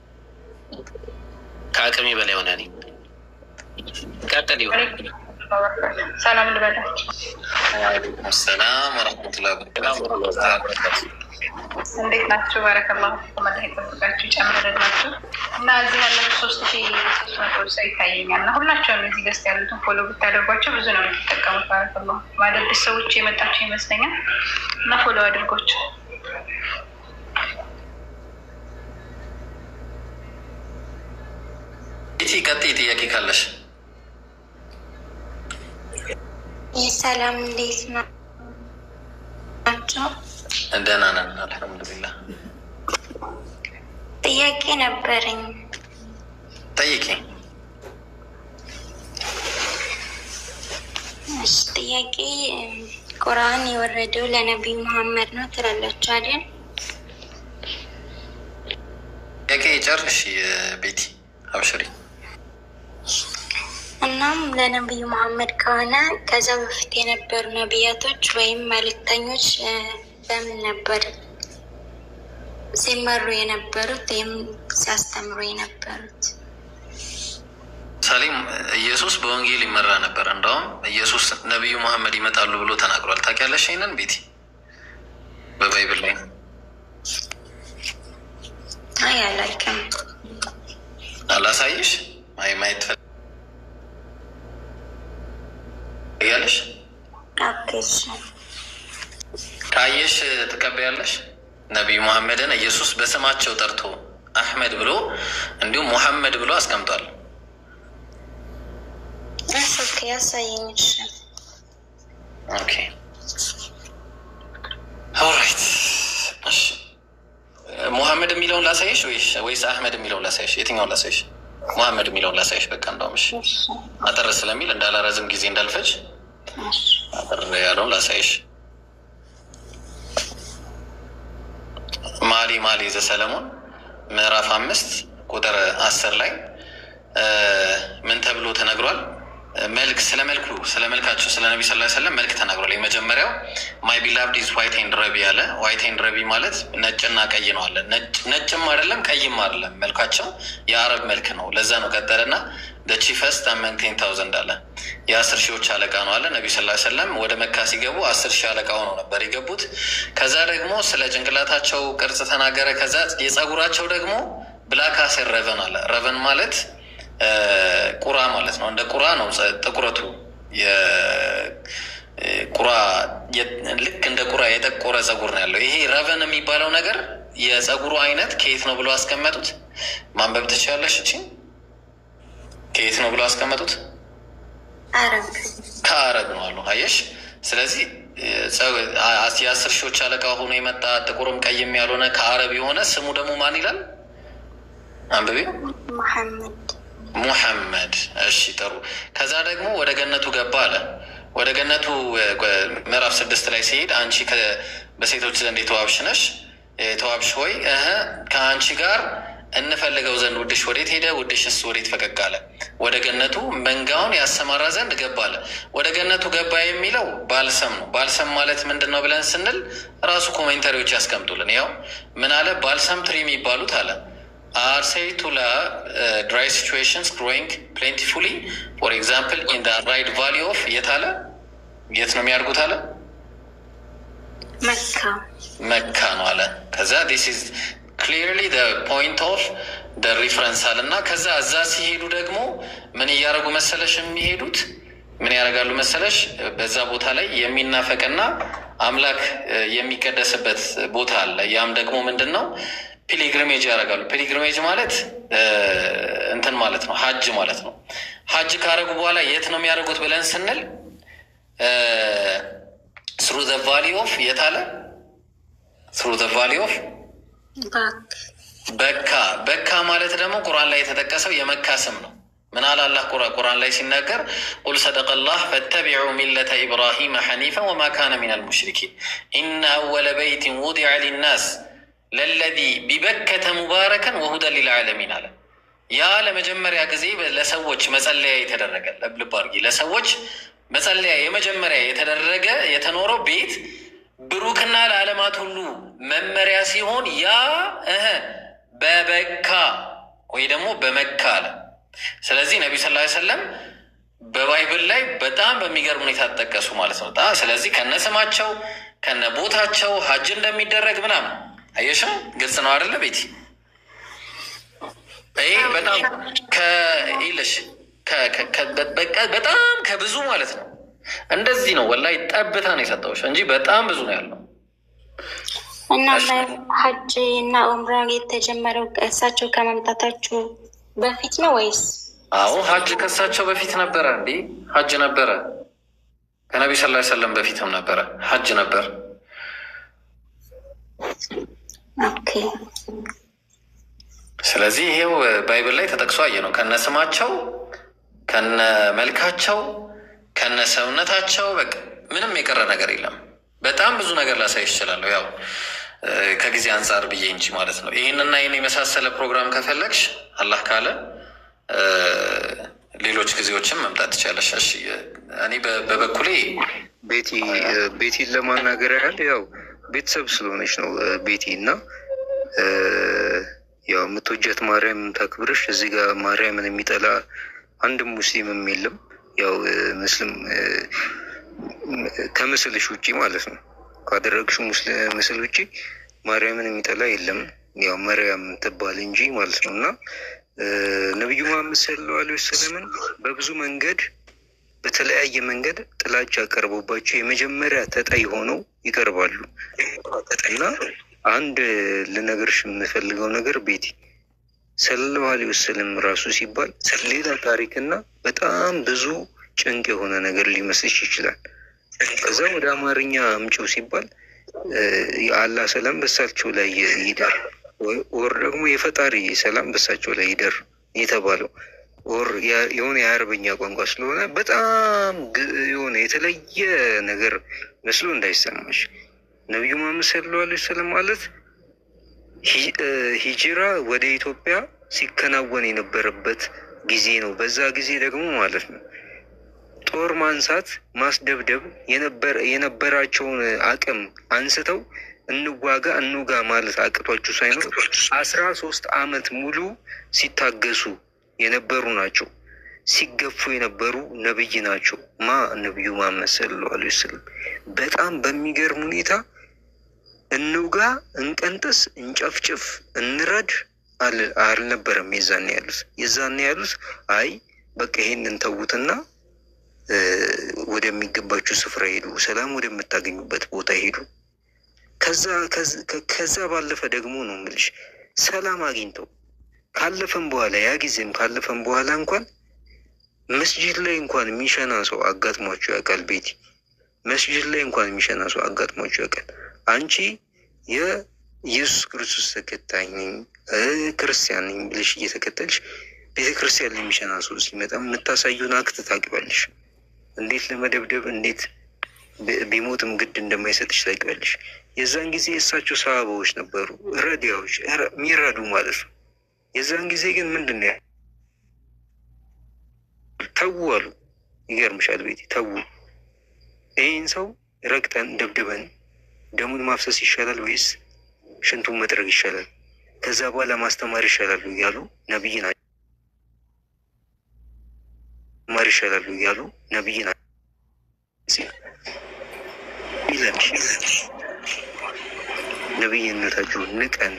Speaker 1: ከአቅሜ በላይ ሆነ። ቀጥል ኢብሮ።
Speaker 10: ሰላም ልበላችሁ።
Speaker 9: ሰላም ወረሕመቱላሂ ወበረካቱህ።
Speaker 10: እንዴት ናችሁ? በረከላሁ መላ የጠብቃችሁ ጨምረላችሁ እና እዚህ ያላችሁ 3300 ሰው ይታየኛል እና ሁላቸውም እዚህ ገዝት ያሉትን ፎሎ ብታደርጓቸው ብዙ ነው የምትጠቀሙት። በረከላሁ አዳዲስ ሰዎች የመጣችሁ ይመስለኛል እና ፎሎ አድርጓቸው።
Speaker 9: ቀጥይ፣ ጥያቄ ካለሽ።
Speaker 11: ሰላም እንዴት ናቸው?
Speaker 9: ደህና ነን አልሐምዱሊላህ።
Speaker 11: ጥያቄ ነበረኝ።
Speaker 9: ጠይቂ።
Speaker 11: ጥያቄ ቁርአን የወረደው ለነቢዩ መሐመድ ነው ትላላችሁ አይደል?
Speaker 9: ጥያቄ ጨርሽ ቤቲ፣ አብሽሪ።
Speaker 11: እናም ለነቢዩ መሐመድ ከሆነ ከዛ በፊት የነበሩ ነቢያቶች ወይም መልእክተኞች በምን ነበር ሲመሩ የነበሩት ወይም ሲያስተምሩ የነበሩት?
Speaker 9: ሳሌም ኢየሱስ በወንጌል ይመራ ነበር። እንደውም ኢየሱስ ነቢዩ መሐመድ ይመጣሉ ብሎ ተናግሯል። ታውቂያለሽ ይሄንን ቤቲ? በባይብል ላይ
Speaker 11: አይ አላውቅም።
Speaker 9: አላሳይሽ? አይ ማየት ትፈልጊያለሽ?
Speaker 11: አብሽ
Speaker 9: ካየሽ ትቀበያለሽ? ነቢዩ መሐመድን ኢየሱስ በስማቸው ጠርቶ አሕመድ ብሎ እንዲሁም ሙሐመድ ብሎ አስቀምጧል።
Speaker 11: ኦኬ፣ ያሳየኝ።
Speaker 9: ኦኬ ኦልራይት። እሺ ሙሐመድ የሚለውን ላሳይሽ ወይስ አሕመድ የሚለውን ላሳይሽ? የትኛውን ላሳይሽ? ሙሐመድ የሚለውን ላሳይሽ። በቃ እንደውም እሺ፣ አጠር ስለሚል እንዳላረዝም ጊዜ እንዳልፈጅ አጠር ያለውን ላሳይሽ። ማሊ ዘሰለሞን ምዕራፍ 5 ቁጥር 10 ላይ ምን ተብሎ ተነግሯል? መልክ ስለ መልካቸው ስለ ነቢ ስ ሰለም መልክ ተናግሯል። የመጀመሪያው ማይ ቢላቭድ ኢዝ ዋይት ኤንድ ረቢ አለ። ዋይት ኤንድ ረቢ ማለት ነጭና ቀይ ነው አለ። ነጭም አይደለም ቀይም አይደለም፣ መልካቸው የአረብ መልክ ነው። ለዛ ነው ቀጠለና ቺፈስት አመንግ 10,000 አለ። የ10 ሺዎች አለቃ ነው አለ። ነቢ ስ ሰለም ወደ መካ ሲገቡ 10 ሺህ አለቃ ሆነው ነበር የገቡት። ከዛ ደግሞ ስለ ጭንቅላታቸው ቅርጽ ተናገረ። ከዛ የጸጉራቸው ደግሞ ብላክ አሴር ረቨን አለ። ረቨን ማለት ቁራ ማለት ነው። እንደ ቁራ ነው ጥቁረቱ። ቁራ ልክ እንደ ቁራ የጠቆረ ጸጉር ነው ያለው። ይሄ ረቨን የሚባለው ነገር የጸጉሩ አይነት ከየት ነው ብሎ አስቀመጡት? ማንበብ ትችላለሽ? እቺ ከየት ነው ብሎ አስቀመጡት? ከአረብ ነው አሉ። አየሽ። ስለዚህ የ10 ሺዎች አለቃ ሆኖ የመጣ ጥቁርም ቀይም ያልሆነ ከአረብ የሆነ ስሙ ደግሞ ማን ይላል? አንብቤ ሙሐመድ። እሺ ጥሩ። ከዛ ደግሞ ወደ ገነቱ ገባ አለ። ወደ ገነቱ ምዕራፍ 6 ላይ ሲሄድ አንቺ በሴቶች ዘንድ የተዋብሽ ነሽ፣ የተዋብሽ ሆይ ከአንቺ ጋር እንፈልገው ዘንድ ውድሽ ወዴት ሄደ? ውድሽስ ወዴት ፈቀቅ አለ? ወደ ገነቱ መንጋውን ያሰማራ ዘንድ ገባ አለ። ወደ ገነቱ ገባ የሚለው ባልሰም ነው። ባልሰም ማለት ምንድን ነው ብለን ስንል ራሱ ኮሜንታሪዎች ያስቀምጡልን። ያው ምን አለ? ባልሰም ትሪ የሚባሉት አለ are said to dry situations growing plentifully, for example in the right valley of የት አለ? የት ነው የሚያድጉት አለ? መካ ነው አለ። ከዛ this is clearly the point of the reference አለ እና ከዛ እዛ ሲሄዱ ደግሞ ምን እያደረጉ መሰለሽ የሚሄዱት ምን ያደርጋሉ መሰለሽ? በዛ ቦታ ላይ የሚናፈቅና አምላክ የሚቀደስበት ቦታ አለ። ያም ደግሞ ምንድን ነው? ፒሊግሪሜጅ ያደርጋሉ። ፒሊግሪሜጅ ማለት እንትን ማለት ነው፣ ሀጅ ማለት ነው። ሀጅ ካደረጉ በኋላ የት ነው የሚያደርጉት ብለን ስንል ስሩ ዘ ቫሊ ኦፍ የት አለ? ስሩ ዘ ቫሊ ኦፍ በካ። በካ ማለት ደግሞ ቁርአን ላይ የተጠቀሰው የመካ ስም ነው። ምን አለ አላህ ቁርአን ላይ ሲናገር ቁል ሰደቀላህ ፈተቢዑ ሚለተ ኢብራሂመ ሐኒፈን ወማ ካነ ሚነል ሙሽሪኪን ኢነ አወለ በይትን ውዲዐ ሊናስ ለለዚ ቢበከተ ሙባረከን ወሁደን ሊልዓለሚን አለ። ያ ለመጀመሪያ ጊዜ ለሰዎች መጸለያ የተደረገ ልብ አድርጊ፣ ለሰዎች መጸለያ የመጀመሪያ የተደረገ የተኖረው ቤት ብሩክና ለዓለማት ሁሉ መመሪያ ሲሆን ያ በበካ ወይ ደግሞ በመካ አለ። ስለዚህ ነቢ ስ ላ ሰለም በባይብል ላይ በጣም በሚገርም ሁኔታ ተጠቀሱ ማለት ነው። ስለዚህ ከነ ስማቸው ከነ ቦታቸው ሀጅ እንደሚደረግ ምናምን አየሽም፣ ግልጽ ነው አይደለ ቤቲ? ይህ በጣም ከይለሽ በጣም ከብዙ ማለት ነው። እንደዚህ ነው ወላሂ ጠብታ ነው የሰጠሁሽ እንጂ በጣም ብዙ ነው ያለው።
Speaker 11: እና ሀጅ እና ኡምራ የተጀመረው እሳቸው ከመምጣታችሁ በፊት ነው ወይስ?
Speaker 9: አዎ ሀጅ ከእሳቸው በፊት ነበረ። እንዴ ሀጅ ነበረ ከነቢ ስ ላ ሰለም በፊትም ነበረ ሀጅ ነበር። ስለዚህ ይሄው ባይብል ላይ ተጠቅሶ አየ ነው ከነ ስማቸው ከነ መልካቸው ከነ ሰውነታቸው በቃ ምንም የቀረ ነገር የለም። በጣም ብዙ ነገር ላሳይ ይችላለሁ፣ ያው ከጊዜ አንጻር ብዬ እንጂ ማለት ነው። ይህንና ይህን የመሳሰለ ፕሮግራም ከፈለግሽ አላህ ካለ ሌሎች ጊዜዎችን መምጣት ትችላለሽ። እሺ እኔ በበኩሌ
Speaker 8: ቤቲን ለማናገር ያህል ያው ቤተሰብ ስለሆነች ነው ቤቲ እና ያው የምትወጀት ማርያም ታክብርሽ። እዚህ ጋር ማርያምን የሚጠላ አንድም ሙስሊምም የለም። ያው ምስልም ከምስልሽ ውጭ ማለት ነው ካደረግሽ ምስል ውጭ ማርያምን የሚጠላ የለም። ያው መርያም ትባል እንጂ ማለት ነው። እና ነቢዩ መሐመድ ሰለላሁ ዐለይሂ ወሰለምን በብዙ መንገድ በተለያየ መንገድ ጥላቻ ቀርቦባቸው የመጀመሪያ ተጠይ ሆነው ይቀርባሉ። እና አንድ ልነግርሽ የምፈልገው ነገር ቤቲ ሰለላሁ ዐለይሂ ወሰለም ራሱ ሲባል ሌላ ታሪክና በጣም ብዙ ጭንቅ የሆነ ነገር ሊመስልሽ ይችላል። ከዛ ወደ አማርኛ አምጪው ሲባል የአላህ ሰላም በሳቸው ላይ ይደር ወር ደግሞ የፈጣሪ ሰላም በሳቸው ላይ ይደር የተባለው ወር የሆነ የአረበኛ ቋንቋ ስለሆነ በጣም የሆነ የተለየ ነገር መስሎ እንዳይሰማሽ። ነቢዩ መሐመድ ሰለላሁ ዐለይሂ ወሰለም ማለት ሂጅራ ወደ ኢትዮጵያ ሲከናወን የነበረበት ጊዜ ነው። በዛ ጊዜ ደግሞ ማለት ነው ጦር ማንሳት፣ ማስደብደብ የነበራቸውን አቅም አንስተው እንዋጋ እንውጋ ማለት አቅቷቸው ሳይኖር 13 ዓመት ሙሉ ሲታገሱ የነበሩ ናቸው። ሲገፉ የነበሩ ነብይ ናቸው። ነቢዩ መሐመድ ሰለላሁ ዐለይሂ ወሰለም በጣም በሚገርም ሁኔታ እንውጋ፣ እንቀንጥስ፣ እንጨፍጭፍ፣ እንረድ አልነበረም የዛኔ ያሉት አይ በቃ ይሄንን ተዉትና ወደሚገባችሁ ስፍራ ሄዱ፣ ሰላም ወደምታገኙበት ቦታ ሄዱ። ከዛ ባለፈ ደግሞ ነው የምልሽ ሰላም አግኝተው ካለፈን በኋላ ያ ጊዜም ካለፈን በኋላ እንኳን መስጂድ ላይ እንኳን የሚሸና ሰው አጋጥሟቸው ያውቃል? ቤቲ መስጂድ ላይ እንኳን የሚሸና ሰው አጋጥሟቸው ያውቃል? አንቺ የኢየሱስ ክርስቶስ ተከታይ ነኝ ክርስቲያን ነኝ ብለሽ እየተከተልሽ ቤተክርስቲያን ላይ የሚሸና ሰው ሲመጣ የምታሳዩን አክት ታውቂዋለሽ። እንዴት ለመደብደብ እንዴት ቢሞትም ግድ እንደማይሰጥሽ ታውቂዋለሽ። የዛን ጊዜ የእሳቸው ሰሃባዎች ነበሩ ረዲያዎች የሚረዱ ማለት ነው። የዛን ጊዜ ግን ምንድን ነው ተዉ አሉ። ይገርምሻል ቤቲ ተዉ፣ ይህን ሰው ረግጠን ደብድበን ደሙን ማፍሰስ ይሻላል ወይስ ሽንቱን መጥረግ ይሻላል? ከዛ በኋላ ማስተማር ይሻላሉ እያሉ ነብይ ናቸው። ማር ይሻላሉ እያሉ ነብይ ናቸው። ነብይነታችሁን ንቀን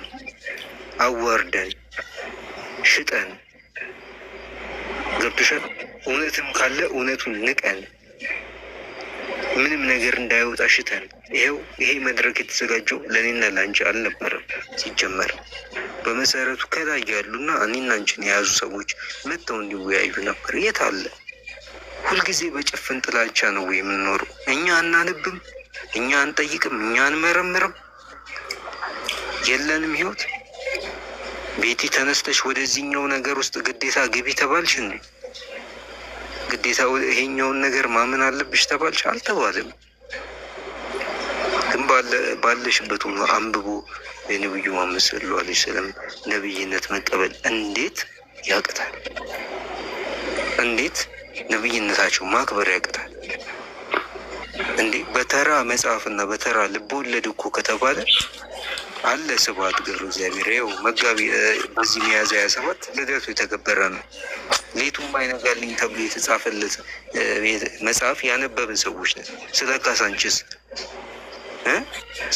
Speaker 8: አዋርደን ሽጠን ገብቶሻል። እውነትም ካለ እውነቱን ንቀን ምንም ነገር እንዳይወጣ ሽተን ይሄው ይሄ መድረክ የተዘጋጀው ለእኔና ለአንቺ አልነበረም። ሲጀመር በመሰረቱ ከላይ ያሉና እኔና አንቺን የያዙ ሰዎች መጥተው እንዲወያዩ ነበር። የት አለ? ሁልጊዜ በጭፍን ጥላቻ ነው የምንኖረው። እኛ አናነብም፣ እኛ አንጠይቅም፣ እኛ አንመረምርም። የለንም ህይወት። ቤቲ ተነስተሽ ወደዚህኛው ነገር ውስጥ ግዴታ ግቢ ተባልሽ እንዴ? ግዴታ ይሄኛውን ነገር ማመን አለብሽ ተባልሽ? አልተባለም። ግን ባለሽበት ሆኖ አንብቦ የነብዩ መሐመድ ሰለላሁ ዐለይሂ ወሰለም ነብይነት መቀበል እንዴት ያቅታል? እንዴት ነብይነታቸው ማክበር ያቅታል እንዴ? በተራ መጽሐፍና በተራ ልቦለድ እኮ ከተባለ አለ። ስብሐት ገብረ እግዚአብሔር ይኸው መጋቢ በዚህ ሚያዝያ 27 ልደቱ የተከበረ ነው። ሌቱም አይነጋልኝ ተብሎ የተጻፈለት መጽሐፍ ያነበብን ሰዎች ነን። ስለ ካሳንችስ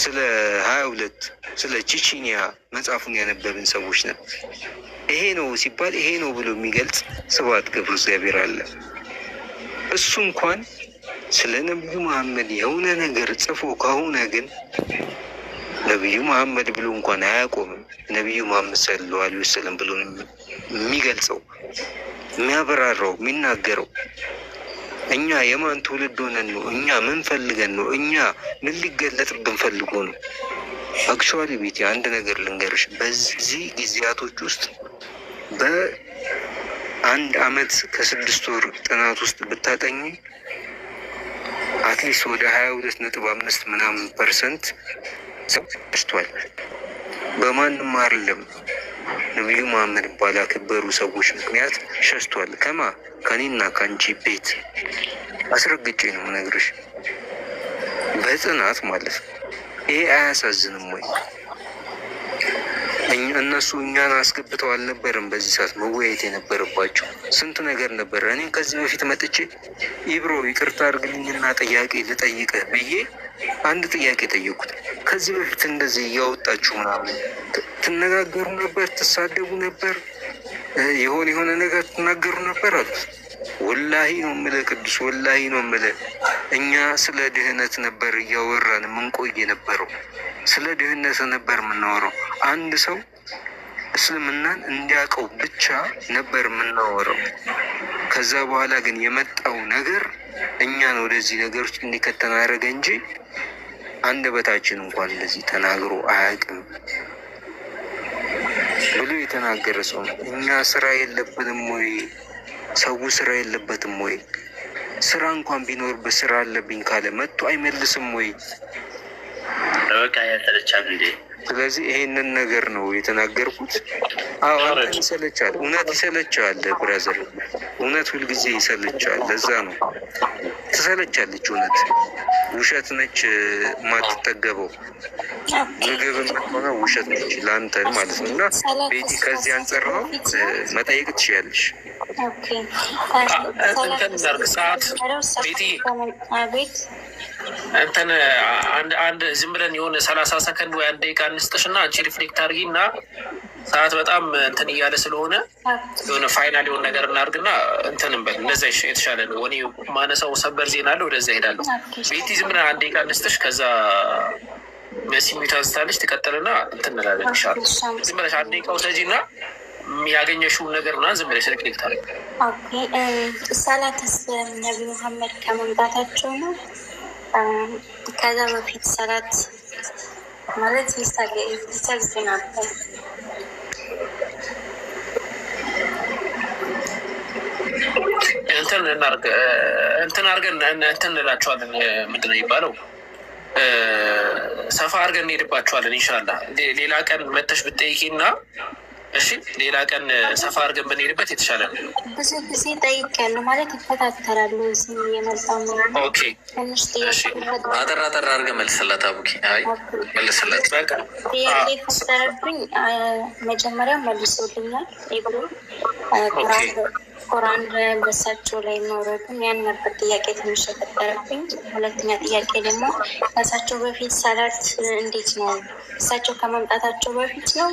Speaker 8: ስለ 22 ስለ ቺቺኒያ መጽሐፉን ያነበብን ሰዎች ነን። ይሄ ነው ሲባል ይሄ ነው ብሎ የሚገልጽ ስብሐት ገብረ እግዚአብሔር አለ። እሱ እንኳን ስለ ነብዩ መሐመድ የሆነ ነገር ጽፎ ከሆነ ግን ነብዩ መሐመድ ብሎ እንኳን አያቆምም። ነብዩ መሐመድ ሰለላሁ ዐለይሂ ወሰለም ብሎ የሚገልጸው የሚያበራራው የሚናገረው። እኛ የማን ትውልድ ሆነን ነው? እኛ ምን ፈልገን ነው? እኛ ምን ሊገለጥብን ፈልጎ ነው? አክቹዋሊ ቤቲ አንድ ነገር ልንገርሽ። በዚህ ጊዜያቶች ውስጥ በአንድ አመት ከ6 ወር ጥናት ውስጥ ብታጠኝ አትሊስት ወደ 22.5 ምናምን ፐርሰንት ሰው ተሽቷል። በማንም አይደለም ነብዩ መሐመድ ባላከበሩ ሰዎች ምክንያት ሸሽቷል። ከኔና ከአንቺ ቤት አስረግጬ ነው የምነግርሽ፣ በጽናት ማለት ነው። ይሄ አያሳዝንም ወይ? እነሱ እኛን አስገብተው አልነበረም በዚህ ሰዓት መወያየት የነበረባቸው? ስንት ነገር ነበረ። እኔም ከዚህ በፊት መጥቼ ኢብሮ ይቅርታ አድርግልኝና ጥያቄ ልጠይቅህ ብዬ አንድ ጥያቄ ጠየቁት። ከዚህ በፊት እንደዚህ እያወጣችሁ ምናምን ትነጋገሩ ነበር፣ ትሳደቡ ነበር፣ የሆነ ነገር ትናገሩ ነበር አሉት። ወላሂ ነው የምልህ ቅዱስ፣ ወላሂ ነው የምልህ። እኛ ስለ ድህነት ነበር እያወራን የምንቆይ የነበረው፣ ስለ ድህነት ነበር የምናወራው። አንድ ሰው እስልምናን እንዲያውቀው ብቻ ነበር የምናወራው። ከዛ በኋላ ግን የመጣው ነገር እኛን ወደዚህ ነገሮች እንዲከተን አደረገ እንጂ አንደበታችን እንኳን እንደዚህ ተናግሮ አያውቅም ብሎ የተናገረ ሰው ነው። እኛ ስራ የለብንም ወይ? ሰው ስራ የለበትም ወይ? ስራ እንኳን ቢኖርበት ስራ አለብኝ ካለ መጥቶ አይመልስም ወይ?
Speaker 12: በቃ ያተለቻል እንዴ?
Speaker 8: ስለዚህ ይሄንን ነገር ነው የተናገርኩት። አዎ አንተ ይሰለቻል፣ እውነት ይሰለቻል ብራዘር፣ እውነት ሁልጊዜ ይሰለቻል። ለዛ ነው ትሰለቻለች እውነት። ውሸት ነች ማትጠገበው፣ ምግብ የምትሆነው ውሸት ነች ለአንተ ማለት ነው። እና ቤቲ ከዚህ አንጻር ነው መጠየቅ ትችያለሽ።
Speaker 1: እንትን አንድ ዝም ብለን የሆነ 30 ሰከንድ ወይ 1 ደቂቃ እንስጥሽ እና አንቺ ሪፍሌክት አድርጊ እና ሰዓት በጣም እንትን እያለ ስለሆነ የሆነ ፋይናል የሆነ ነገር እናድርግና እንትን እንበል። እንደዛ የተሻለ ነው። እኔ ማነሳው ሰበር ዜና አለ፣ ወደዛ ሄዳለሁ። ቤቲ ዝም ብለን 1 ደቂቃ እንስጥሽ፣ ከዛ መሲሚታ አንስታለች ትቀጥልና እንትን እንላለን። ይሻላል። ዝም ብለሽ 1 ደቂቃ ውሰጂ እና ያገኘሽውን ነገር እና ዝም ብለሽ ሪፍሌክት አድርጊ።
Speaker 11: ሰላትስ ነቢ መሐመድ ከመምጣታቸው ነው። ከዛ በፊት ሰላት ማለት ይሰግድ ነበር።
Speaker 1: እንትን አድርገን እንትን እንላቸዋለን። ምንድን ነው የሚባለው? ሰፋ አድርገን እንሄድባቸዋለን። ኢንሻላህ ሌላ ቀን መተሽ ብትጠይቂና እሺ ሌላ ቀን ሰፋ አድርገን ብንሄድበት የተሻለ ነው።
Speaker 11: ብዙ ጊዜ ጠይቄያለሁ ማለት ይከታተላሉ እዚህ የመጣው
Speaker 1: ኦኬ
Speaker 11: ትንሽ
Speaker 9: አጠር አድርገህ መልስላት አቡኪ። አይ መልስላት በቃ
Speaker 11: ጥያቄ ፈጠረብኝ። መጀመሪያ መልሶልኛል ኢብሮ ቁርአን በሳቸው ላይ መውረዱን ያን ነበር ጥያቄ ትንሽ የፈጠረብኝ። ሁለተኛ ጥያቄ ደግሞ ከእሳቸው በፊት ሰላት እንዴት ነው? እሳቸው ከመምጣታቸው በፊት ነው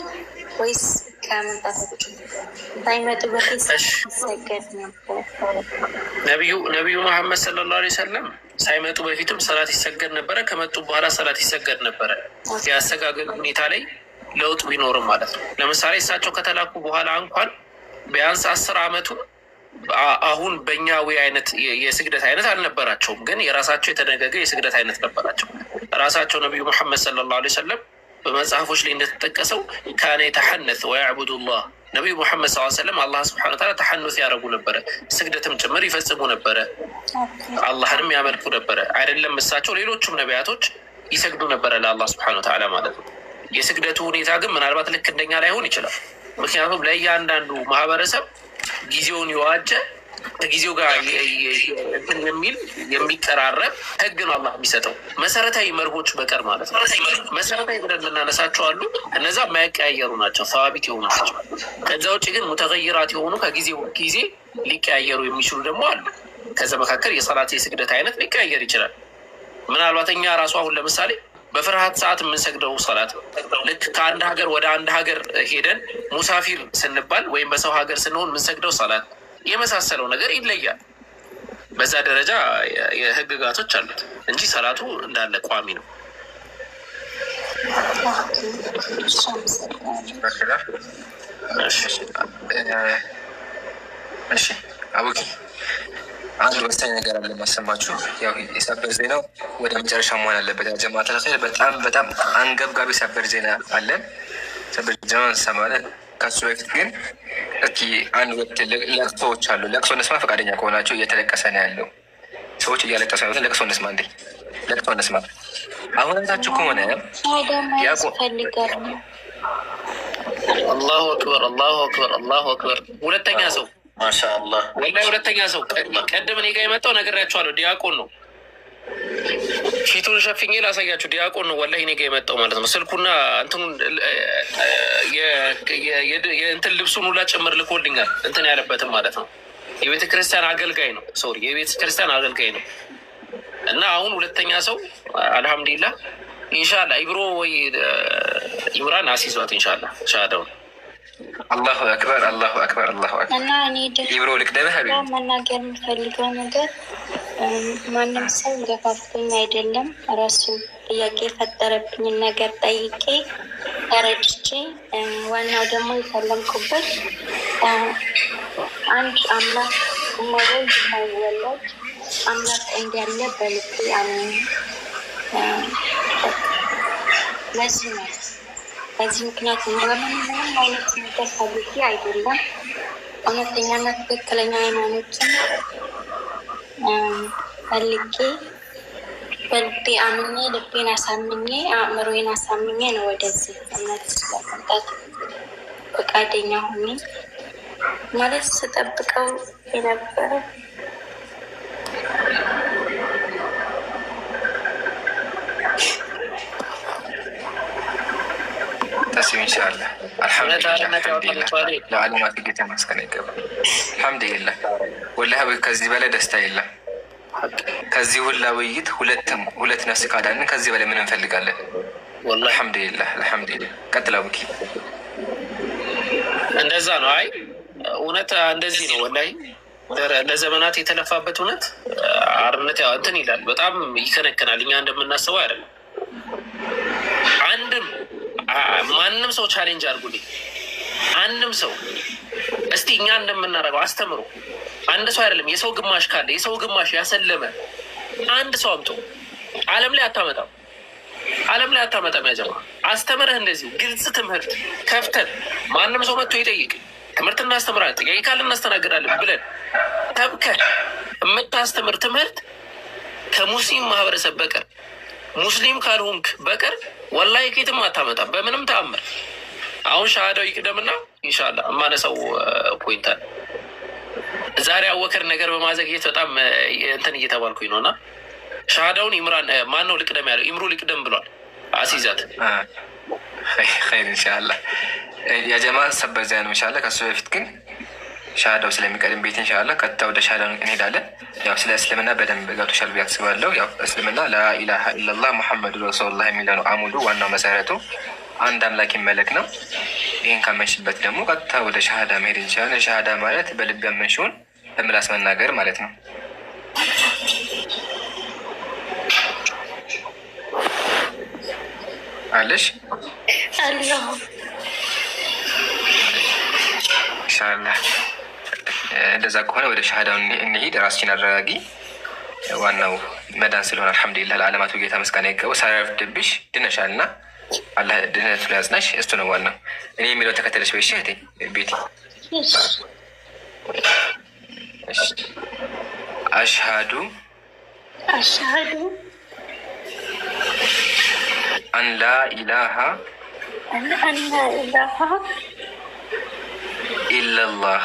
Speaker 11: ወይስ ከመምጣታቸው ሳይመጡ በፊት ይሰገድ ነበር?
Speaker 1: ነቢዩ መሐመድ ሰለላሁ ዐለይሂ ወሰለም ሳይመጡ በፊትም ሰላት ይሰገድ ነበረ፣ ከመጡ በኋላ ሰላት ይሰገድ ነበረ። የአሰጋገድ ሁኔታ ላይ ለውጥ ቢኖርም ማለት ነው። ለምሳሌ እሳቸው ከተላኩ በኋላ እንኳን ቢያንስ 10 ዓመቱ አሁን በእኛ አይነት የስግደት አይነት አልነበራቸውም፣ ግን የራሳቸው የተደነገገ የስግደት አይነት ነበራቸው። ራሳቸው ነቢዩ መሐመድ ሰለላሁ ዐለይሂ ወሰለም በመጽሐፎች ላይ እንደተጠቀሰው ካነ የተሐነስ ወያዕቡዱላህ ነቢዩ መሐመድ ሰለላሁ ዐለይሂ ወሰለም አላህ ሱብሓነሁ ወተዓላ ተሐኑስ ያደረጉ ነበረ፣ ስግደትም ጭምር ይፈጽሙ ነበረ፣ አላህንም ያመልኩ ነበረ። አይደለም እሳቸው ሌሎቹም ነቢያቶች ይሰግዱ ነበረ ለአላህ ሱብሓነሁ ወተዓላ ማለት ነው። የስግደቱ ሁኔታ ግን ምናልባት ልክ እንደኛ ላይሆን ይችላል። ምክንያቱም ለእያንዳንዱ ማህበረሰብ ጊዜውን የዋጀ ከጊዜው ጋር የሚል የሚቀራረብ ህግ ነው አላህ የሚሰጠው መሰረታዊ መርሆች በቀር ማለት ነው። መሰረታዊ ብለን የምናነሳቸው አሉ፣ እነዛ የማይቀያየሩ ናቸው፣ ሰዋቢት የሆኑ ናቸው። ከዛ ውጭ ግን ሙተገይራት የሆኑ ከጊዜው ጊዜ ሊቀያየሩ የሚችሉ ደግሞ አሉ። ከዛ መካከል የሰላት የስግደት አይነት ሊቀያየር ይችላል። ምናልባት እኛ ራሱ አሁን ለምሳሌ በፍርሃት ሰዓት የምንሰግደው ሰላት ልክ ከአንድ ሀገር ወደ አንድ ሀገር ሄደን ሙሳፊር ስንባል ወይም በሰው ሀገር ስንሆን የምንሰግደው ሰላት የመሳሰለው ነገር ይለያል። በዛ ደረጃ የህግጋቶች አሉት እንጂ ሰላቱ እንዳለ ቋሚ ነው።
Speaker 2: እሺ አቡኪ አንድ ወሳኝ ነገር አለ ማሰማችሁ። ያው የሰበር ዜናው ወደ መጨረሻ መሆን አለበት። ያ ጀማዓት አልኸይር በጣም አንገብጋቢ ሰበር ዜና አለን። ሰበር ዜና እንሰማለን። ከሱ በፊት ግን እስኪ አንድ ወቅት ለቅሶዎች አሉ። ለቅሶ እንስማ ፈቃደኛ ከሆናችሁ። እየተለቀሰ ነው ያለው፣ ሰዎች እያለቀሱ ነው። ለቅሶ እንስማ እንዴ፣ ለቅሶ እንስማ። አሁን ታችሁ ከሆነ
Speaker 1: አላሁ አክበር አላሁ አክበር አላሁ አክበር። ሁለተኛ ሰው
Speaker 9: ማሻአላህ
Speaker 1: ወላሂ ሁለተኛ ሰው ቀደም እኔ ጋር የመጣው ነግሬያቸዋለሁ። ዲያቆን ነው። ፊቱን ሸፍኜ ላሳያችሁ። ዲያቆን ነው ወላሂ እኔ ጋር የመጣው ማለት ነው። ስልኩና እንትኑን የእንትን ልብሱን ሁላ ጭምር ልኮልኛል። እንትን ያለበትም ማለት ነው። የቤተ ክርስቲያን አገልጋይ ነው። ሶሪ የቤተ ክርስቲያን አገልጋይ ነው። እና አሁን ሁለተኛ ሰው አልሐምዱሊላህ ኢንሻአላህ ኢብሮ ወይ ኢምራን አሲዟት ኢንሻአላህ ሻሃዳውን።
Speaker 2: አላሁ አክበር አላሁ አክበር አላሁ አክበር።
Speaker 11: እና እኔ
Speaker 2: ኢብሮ ልቅደምህ
Speaker 11: መናገር የምፈልገው ነገር ማንም ሰው ገፋፍቶኝ አይደለም፣ ራሱ ጥያቄ የፈጠረብኝን ነገር ጠይቄ ተረድቼ፣ ዋናው ደግሞ የፈለምኩበት አንድ አምላክ የማይወልድ የማይወለድ አምላክ እንዳለ በልቤ አምኜ ለዚህ ነው። በዚህ ምክንያት ምንም አይነት ነገር ፈልጌ አይደለም። እውነተኛና ትክክለኛ ሃይማኖትን ፈልጌ በልቤ አምኜ ልቤን አሳምኜ አእምሮዬን አሳምኜ ነው ወደዚህ እምነት ለመምጣት ፈቃደኛ ሆኜ ማለት ስጠብቀው የነበረ
Speaker 2: ተስቢህ ኢንሻአላህ። አልሐምዱሊላህ ለዓለማት ጌታ ይመስገን ይገባል። አልሐምዱሊላህ ወላሂ ከዚህ በላይ ደስታ የለም። ከዚህ ሁላ ውይይት ሁለት ነፍስ ካዳንን ከዚህ በላይ ምን እንፈልጋለን? ወላሂ አልሐምዱሊላህ አልሐምዱሊላህ። ቀጥላ ቡኪ
Speaker 1: እንደዛ ነው። አይ እውነት እንደዚህ ነው ወላሂ ለዘመናት የተለፋበት እውነት አርነት ያው እንትን ይላል፣ በጣም ይከነከናል። እኛ እንደምናስበው አይደለም። አንድም ማንም ሰው ቻሌንጅ አድርጉልኝ። አንድም ሰው እስቲ እኛ እንደምናደርገው አስተምሩ። አንድ ሰው አይደለም የሰው ግማሽ ካለ የሰው ግማሽ ያሰለመ አንድ ሰው አምጦ ዓለም ላይ አታመጣም። ዓለም ላይ አታመጣም። ያጀማ አስተምረህ እንደዚሁ ግልጽ ትምህርት ከፍተን ማንም ሰው መጥቶ ይጠይቅ፣ ትምህርት እናስተምራለን፣ ጥያቄ ካለ እናስተናግዳለን ብለን ተብከህ የምታስተምር ትምህርት ከሙስሊም ማህበረሰብ በቀር ሙስሊም ካልሆንክ በቀር ወላሂ ከየትም አታመጣም በምንም ተአምር። አሁን ሻሃዳው ይቅደምና ኢንሻላህ የማነሳው ፖይንት አለ። ዛሬ አወከር ነገር በማዘግየት በጣም እንትን እየተባልኩኝ ነው እና ሻሃዳውን ኢምራን ማን ነው ልቅደም ያለው? ኢምሩ ልቅደም ብሏል። አሲዛት
Speaker 2: ኸይር ኢንሻላህ ያጀማ ሰበር ዚያ ነው ኢንሻላህ። ከሱ በፊት ግን ሻሃዳው ስለሚቀድም ቤት ኢንሻላህ ቀጥታ ወደ ሻሃዳው እንሄዳለን። ያው ስለ እስልምና በደንብ ገብቶሻል ብዬ አስባለሁ። ያው እስልምና ላኢላሃ ኢለላህ ሙሐመዱ ረሱሉላህ የሚለው ነው አሙዱ ዋናው መሰረቱ አንድ አምላክ ይመለክ ነው። ይህን ካመንሽበት ደግሞ ቀጥታ ወደ ሻሃዳ መሄድ እንችላለን። ሻሃዳ ማለት በልብ ያመንሽውን በምላስ መናገር ማለት ነው። አለሽ ኢንሻላህ። እንደዛ ከሆነ ወደ ሻሃዳው እንሂድ። ራስሽን አረጋጊ። ዋናው መዳን ስለሆነ አልሐምዱሊላህ ለዓለማቱ ጌታ ምስጋና ይገባው። ሳይረፍድብሽ ድነሻል እና አላህ ድነቱን ያጽናሽ። እሱ ነው ዋናው። እኔ የሚለውን ተከተለሽ በይሽ እህቴ ቤቲ። አሽሃዱ አን ላ ኢላሃ ኢለላህ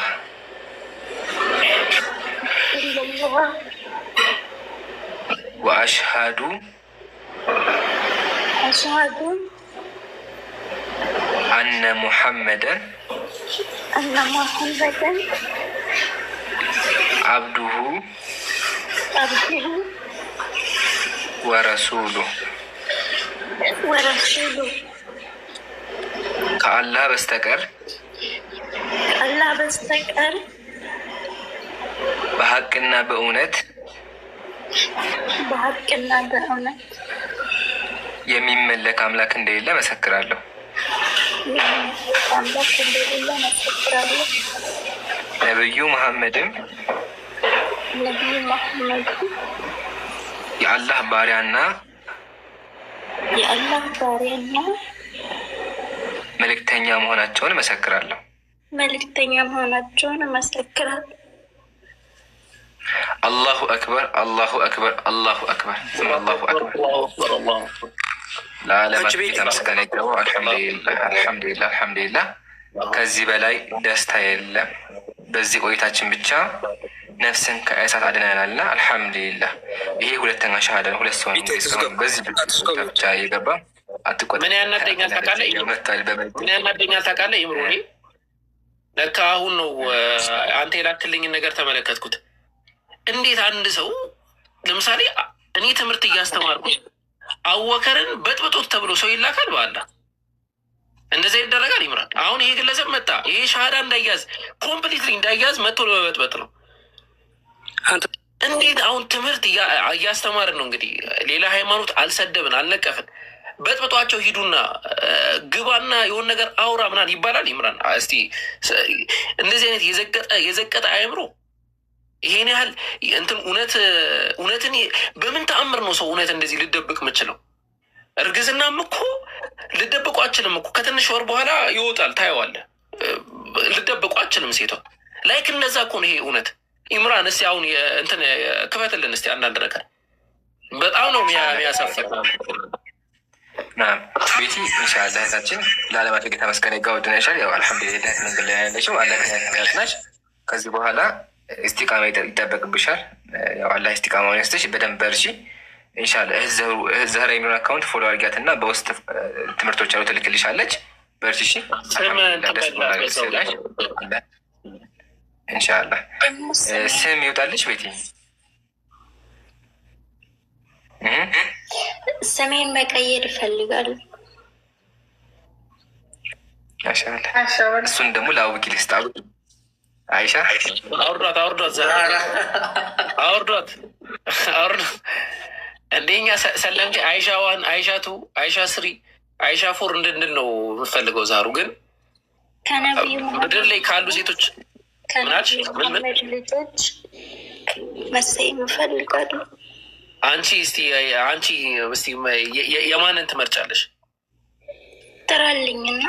Speaker 2: ወአሽሃዱ አነ ሙሐመደን አብዱሁ ወረሱሉሁ ከአላህ በስተቀር በሀቅና በእውነት የሚመለክ አምላክ እንደሌለ መሰክራለሁ። ነብዩ መሐመድም የአላህ ባሪያና መልእክተኛ መሆናቸውን እመሰክራለሁ። አላሁ አክበር አላሁ አክበር አላሁ አክበር አላሁ አክበር። ለዓለማት ጌታ ምስጋና ይገባው። አልሐምዱሊላህ አልሐምዱሊላህ አልሐምዱሊላህ። ከዚህ በላይ ደስታ የለም። በዚህ ቆይታችን ብቻ ነፍስን ከእሳት አድነናልና አልሐምዱሊላህ። ይሄ ሁለተኛ ሻሃዳ ነው። ሁለት ሰው በዚህ ብቻ እየገባ አትቆጣ። ምን ያናደኛል ታውቃለህ? ይምሩኒ ለካ አሁን ነው አንተ የላክልኝን ነገር ተመለከትኩት። እንዴት አንድ ሰው ለምሳሌ እኔ ትምህርት እያስተማርኩት አወከርን በጥብጦት ተብሎ ሰው ይላካል? በአላ እንደዛ ይደረጋል? ይምራል። አሁን ይሄ ግለሰብ መጣ፣ ይሄ ሻሃዳ እንዳያዝ ኮምፕሊትሊ እንዳያዝ መጥቶ ለመበጥበጥ ነው። እንዴት አሁን ትምህርት እያስተማርን ነው። እንግዲህ ሌላ ሃይማኖት አልሰደብን አልነቀፍን። በጥብጧቸው ሂዱና ግባና የሆን ነገር አውራ ምናምን ይባላል? ይምራን እስቲ እንደዚህ አይነት የዘቀጠ አእምሮ ይሄን ያህል እንትን እውነትን በምን ተአምር ነው ሰው እውነት እንደዚህ ልደብቅ የምችለው? እርግዝናም እኮ ልደብቁ አችልም እኮ ከትንሽ ወር በኋላ ይወጣል፣ ታየዋለህ። ልደብቁ አችልም ሴቷ ላይክ እነዛ እኮ ነው ይሄ እውነት። ኢምራን እስቲ አሁን እንትን ክፈትልን እስቲ አንዳንድ ነገር በጣም ነው የሚያሳፍር። ቤቲ ኢንሻላህ እህታችን ለዓለማት ጌታ መስገን ይጋ ወድነሻል። ያው አልሐምዱሊላህ መንገድ ላይ ያለችው አላህ ያጽናሽ። ከዚህ በኋላ እስቲቃማ ይጠበቅብሻል። ያው አላህ እስቲቃማውን ያስተሽ በደንብ በርሺ ኢንሻላህ። ዘህራ የሚሆን አካውንት ፎሎ አድርጊያት እና በውስጥ ትምህርቶች አሉ ትልክልሻለች። በርሺ እሺ። ኢንሻላህ ስም ይወጣልሽ ቤቲ።
Speaker 11: ስሜን መቀየር እፈልጋለሁ።
Speaker 2: ማሻአላህ። እሱን ደግሞ ለአቡኪ ልስጥ። አይሻ
Speaker 1: አውርዷት እንደኛ ሰለምቴ አይሻ ዋን፣ አይሻ ቱ፣ አይሻ ስሪ፣ አይሻ ፎር እንድንል ነው የምፈልገው። ዛሩ ግን ምድር ላይ ካሉ ሴቶች
Speaker 11: ከነቢዩ ልጆች መሰየም እፈልጋለሁ።
Speaker 1: አንቺ እስቲ የማንን ትመርጫለሽ?
Speaker 11: ጥራልኝና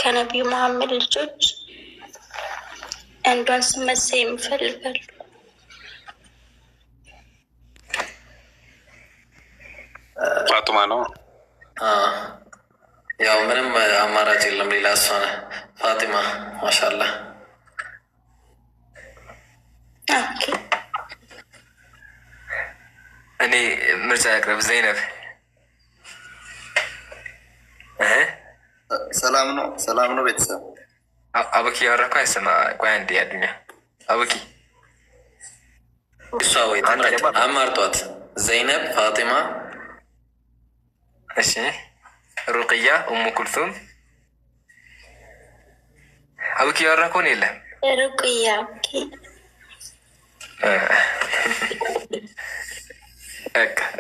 Speaker 11: ከነቢዩ መሐመድ ልጆች አንዷን ስም መሰየም እፈልጋለሁ።
Speaker 9: ፋጡማ ነው። ያው ምንም አማራጭ የለም ሌላ እሷ ፋጢማ ማሻአላህ።
Speaker 2: እኔ ምርጫ ያቅርብ። ዘይነብ
Speaker 13: ሰላም ነው ቤተሰብ።
Speaker 2: አቡኪ ያወራኩ አይሰማ። ቆይ አንዴ ያዱኛ አቡኪ
Speaker 9: እሷ ወይ አማርጧት። ዘይነብ፣ ፋጢማ፣
Speaker 2: እሺ፣ ሩቅያ፣ ኡሙ ኩልቱም። አቡኪ ያወራኩ ነው የለም።
Speaker 11: ሩቅያ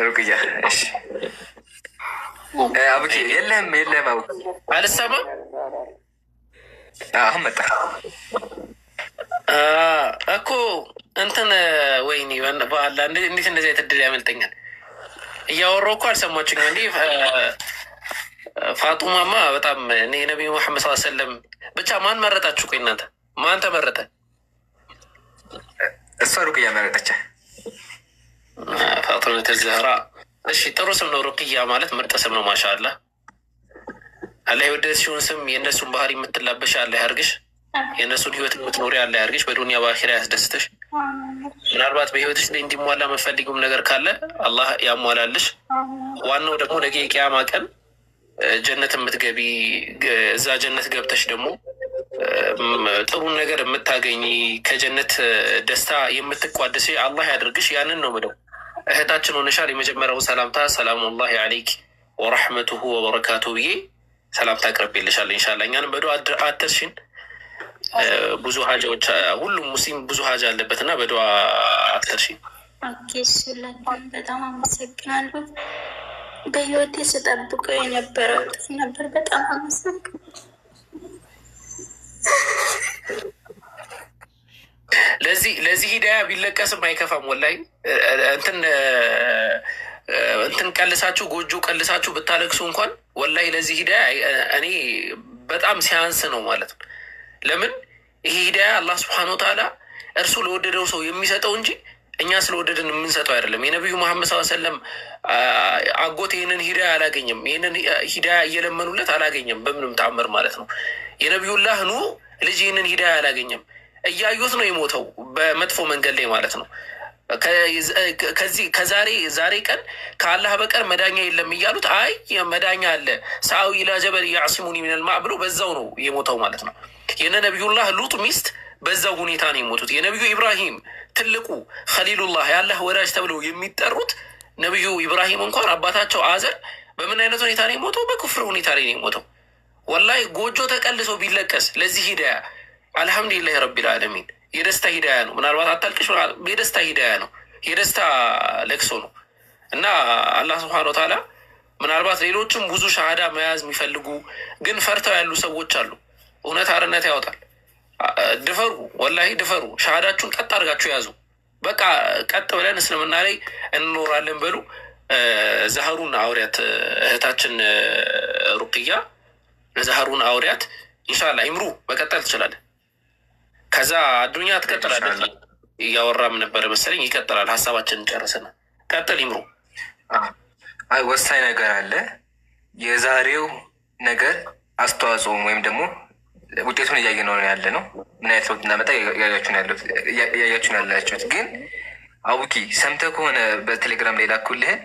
Speaker 2: ሩቅያ። እሺ አቡኪ የለም አቡኪ
Speaker 1: አልሰማም።
Speaker 2: አሁን መጣ
Speaker 1: እኮ እንትን ወይኔ በአላ እንዴት እንደዚህ አይነት እድል ያመልጠኛል? እያወራሁ እኮ አልሰማችሁኝ እንዴ? ፋጡማማ በጣም እኔ ነቢዩ መሐመድ ሰለላሁ ዐለይሂ ወሰለም ብቻ ማን መረጣችሁ? ቆይ እናንተ ማን ተመረጠ?
Speaker 2: እሷ ሩቅያ መረጠች።
Speaker 1: ፋጡማ ተዘህራ። እሺ ጥሩ ስም ነው። ሩቅያ ማለት ምርጥ ስም ነው። ማሻአላህ አላህ የወደድሽውን ስም የእነሱን ባህሪ የምትላበሽ አላህ ያርግሽ። የእነሱን ህይወት የምትኖሪ አላህ ያርግሽ። በዱንያ በአኺራ ያስደስትሽ። ምናልባት በህይወትሽ ላይ እንዲሟላ የምትፈልጊውም ነገር ካለ አላህ ያሟላልሽ። ዋናው ደግሞ ነገ የቂያማ ቀን ጀነት የምትገቢ እዛ ጀነት ገብተሽ ደግሞ ጥሩን ነገር የምታገኝ ከጀነት ደስታ የምትቋደሽ አላህ ያድርግሽ። ያንን ነው ብለው እህታችን ሆነሻል። የመጀመሪያውን ሰላምታ ሰላሙላሂ አለይክ ወረሕመቱሁ ወበረካቱ ብዬ ሰላምታ አቅርቤልሻለሁ። ኢንሻላህ እኛንም በዱዓ አትርሽን። ብዙ ሀጃዎች ሁሉም ሙስሊም ብዙ ሀጃ አለበት እና በዱዓ አትርሽን።
Speaker 11: በጣም አመሰግናለሁ። በህይወቴ ስጠብቀው የነበረው ጥፍ ነበር። በጣም አመሰግናለሁ።
Speaker 1: ለዚህ ሂዳያ ቢለቀስም አይከፋም። ወላሂ እንትን ቀልሳችሁ ጎጆ ቀልሳችሁ ብታለቅሱ እንኳን ወላሂ ለዚህ ሂዳያ እኔ በጣም ሲያንስ ነው ማለት ነው። ለምን ይሄ ሂዳያ አላህ ስብሐነሁ ወተዓላ እርሱ ለወደደው ሰው የሚሰጠው እንጂ እኛ ስለወደድን የምንሰጠው አይደለም። የነቢዩ መሐመድ ሰለላሁ ዐለይሂ ወሰለም አጎት ይህንን ሂዳያ አላገኘም። ይህንን ሂዳያ እየለመኑለት አላገኘም በምንም ተአምር ማለት ነው። የነቢዩላህ ኑህ ልጅ ይህንን ሂዳያ አላገኘም። እያዩት ነው የሞተው በመጥፎ መንገድ ላይ ማለት ነው። ዛሬ ቀን ከአላህ በቀር መዳኛ የለም እያሉት አይ መዳኛ አለ ሰአዊ ኢላ ጀበል ያዕሲሙኒ ሚነል ማእ ብሎ በዛው ነው የሞተው ማለት ነው። የነ ነቢዩላህ ሉጥ ሚስት በዛው ሁኔታ ነው የሞቱት። የነቢዩ ኢብራሂም ትልቁ ኸሊሉላህ የአላህ ወዳጅ ተብለው የሚጠሩት ነቢዩ ኢብራሂም እንኳን አባታቸው አዘር በምን አይነት ሁኔታ ነው የሞተው? በኩፍር ሁኔታ ላይ ነው የሞተው። ወላሂ ጎጆ ተቀልሶ ቢለቀስ ለዚህ ሂዳያ አልሐምዱሊላህ ረቢል ዓለሚን የደስታ ሂዳያ ነው። ምናልባት አታልቅሽ፣ የደስታ ሂዳያ ነው፣ የደስታ ለቅሶ ነው እና አላህ ስብሐነሁ ወተዓላ ምናልባት ሌሎችም ብዙ ሻሃዳ መያዝ የሚፈልጉ ግን ፈርተው ያሉ ሰዎች አሉ። እውነት አርነት ያወጣል። ድፈሩ፣ ወላሂ ድፈሩ። ሻሃዳችሁን ቀጥ አድርጋችሁ ያዙ። በቃ ቀጥ ብለን እስልምና ላይ እንኖራለን በሉ። ዛህሩን አውሪያት እህታችን ሩቅያ፣ ዛህሩን አውሪያት። ኢንሻላህ ይምሩ መቀጠል ትችላለን። ከዛ አዱኛ ትቀጥላለች። እያወራም ነበረ መሰለኝ። ይቀጥላል። ሀሳባችንን ጨርሰና ቀጥል ይምሩ።
Speaker 2: አይ ወሳኝ ነገር አለ። የዛሬው ነገር አስተዋጽኦ ወይም ደግሞ ውጤቱን እያየ ነው ያለ ነው። ምን አይነት ለውጥ እናመጣ እያያችሁን ያላችሁት። ግን አቡኪ ሰምተህ ከሆነ በቴሌግራም ላይ ላኩልህን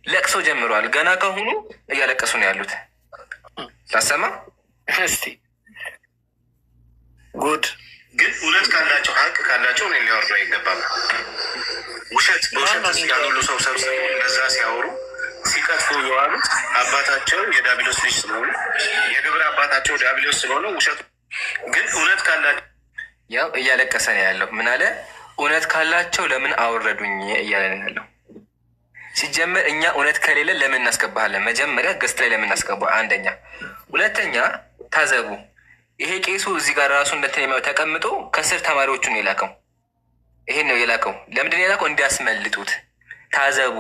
Speaker 2: ለቅሶ ጀምረዋል። ገና ከሆኑ እያለቀሱ ነው ያሉት። ላሰማ
Speaker 1: እስቲ ጉድ
Speaker 13: ግን እውነት ካላቸው ሀቅ ካላቸው እኔ ሊያወሩ አይገባም። ውሸት በውሸት ያን ሁሉ ሰው ሰብስበው እንደዛ ሲያወሩ ሲቀጥፉ የዋሉት አባታቸው የዳቢሎስ ልጅ ስለሆኑ የግብረ አባታቸው ዳቢሎስ ስለሆነ ውሸቱ ግን እውነት ካላቸው
Speaker 2: ያው እያለቀሰ ነው ያለው። ምን አለ? እውነት ካላቸው ለምን አወረዱኝ እያለ ነው ያለው። ሲጀመር እኛ እውነት ከሌለ ለምን እናስገባሃለን? መጀመሪያ ገስት ላይ ለምን እናስገባ? አንደኛ። ሁለተኛ ታዘቡ። ይሄ ቄሱ እዚህ ጋር ራሱ እንደተለማው ተቀምጦ ከስር ተማሪዎቹን የላከው ይሄን ነው የላከው። ለምንድን የላከው? እንዲያስመልጡት። ታዘቡ፣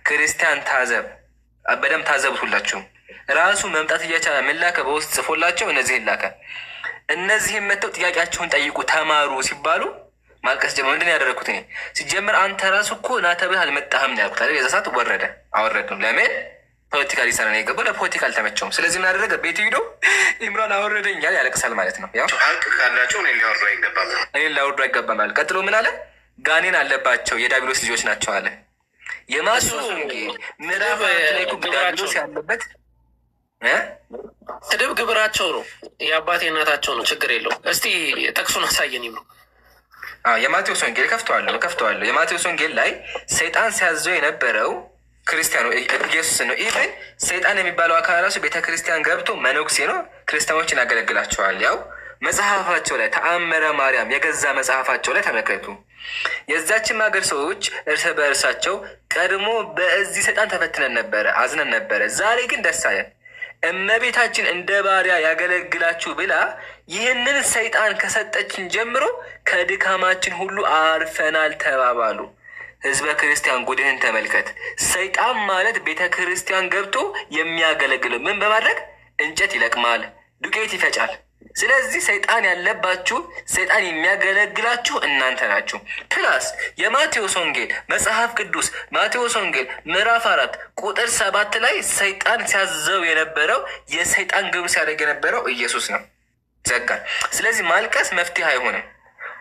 Speaker 2: ክርስቲያን ታዘብ፣ በደምብ ታዘቡት። ሁላችሁም ራሱ መምጣት እያቻለ ምን ላከ? በውስጥ ጽፎላቸው እነዚህን ላከ። እነዚህም መጥተው ጥያቄያቸውን ጠይቁ ተማሩ ሲባሉ ማልቀስ ጀመሩ። ምንድን ያደረግኩት እኔ ሲጀምር አንተ ራሱ እኮ ና ተብለህ አልመጣህም ነው ያልኩት አይደል? የዛ ሰዓት አወረዱ። ለምን ፖለቲካ ሊሰራ ነው የገባው። ለፖለቲካ አልተመቸውም። ስለዚህ ምን አደረገ? ቤት ሂዶ ኢምራን አወረደኝ እያለ ያለቅሳል ማለት ነው። ያው
Speaker 13: ሀቅ ካላቸው እኔን ሊያወርዱ አይገባም፣
Speaker 2: እኔን ሊያወርዱ አይገባም አለ። ቀጥሎ ምን አለ? ጋኔን አለባቸው የዳቢሎስ ልጆች ናቸው አለ። የማቴዎስ ወንጌል ምዕራፍ ላይ ዳቢሎስ ያለበት
Speaker 1: ስድብ ግብራቸው ነው። የአባቴ እናታቸው ነው። ችግር የለው። እስቲ ጠቅሱን አሳየን ይብሉ።
Speaker 2: የማቴዎስ ወንጌል ከፍተዋለሁ። የማቴዎስ ወንጌል ላይ ሰይጣን ሲያዘው የነበረው ክርስቲያኑ ኢየሱስ ነው። ኢቨን ሰይጣን የሚባለው አካል ራሱ ቤተክርስቲያን ገብቶ መነኩሴ ነው። ክርስቲያኖችን ያገለግላቸዋል። ያው መጽሐፋቸው ላይ ተአምረ ማርያም የገዛ መጽሐፋቸው ላይ ተመልከቱ። የዛችን ሀገር ሰዎች እርስ በእርሳቸው ቀድሞ በዚህ ሰይጣን ተፈትነን ነበረ፣ አዝነን ነበረ። ዛሬ ግን ደስ አለን። እመቤታችን እንደ ባሪያ ያገለግላችሁ ብላ ይህንን ሰይጣን ከሰጠችን ጀምሮ ከድካማችን ሁሉ አርፈናል ተባባሉ። ህዝበ ክርስቲያን ጉድህን ተመልከት። ሰይጣን ማለት ቤተ ክርስቲያን ገብቶ የሚያገለግለው ምን በማድረግ እንጨት ይለቅማል፣ ዱቄት ይፈጫል። ስለዚህ ሰይጣን ያለባችሁ ሰይጣን የሚያገለግላችሁ እናንተ ናችሁ። ፕላስ የማቴዎስ ወንጌል መጽሐፍ ቅዱስ ማቴዎስ ወንጌል ምዕራፍ 4 ቁጥር 7 ላይ ሰይጣን ሲያዘው የነበረው የሰይጣን ግብር ሲያደርግ የነበረው ኢየሱስ ነው። ዘጋል። ስለዚህ ማልቀስ መፍትሄ አይሆንም።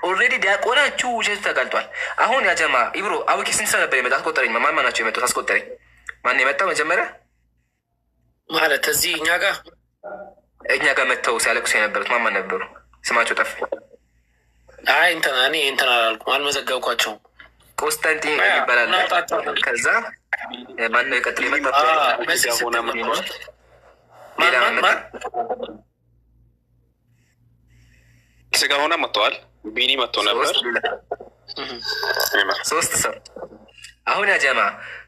Speaker 2: ኦልሬዲ ዲያቆናችሁ ውሸቱ ተጋልጧል። አሁን ያጀማ ኢብሮ አቡኪ ስንት ሰው ነበር የመጣ? አስቆጠረኝ። ማን ናቸው የመጡት? አስቆጠረኝ። ማን የመጣው መጀመሪያ
Speaker 1: ማለት እዚህ እኛ ጋር መጥተው ሲያለቅሱ የነበሩት ማን ነበሩ? ስማቸው ጠፍ። አይ እኔ እንትን አላልኩም፣ አልመዘገብኳቸውም።
Speaker 2: ቆስጠንጢን ይባላል። ከዛ ማነው የቀጥል የመጣ?
Speaker 14: ስጋ ሆነ መጥተዋል። ቢኒ መጥቶ ነበር።
Speaker 2: 3 ሰው። አሁን ያጀማ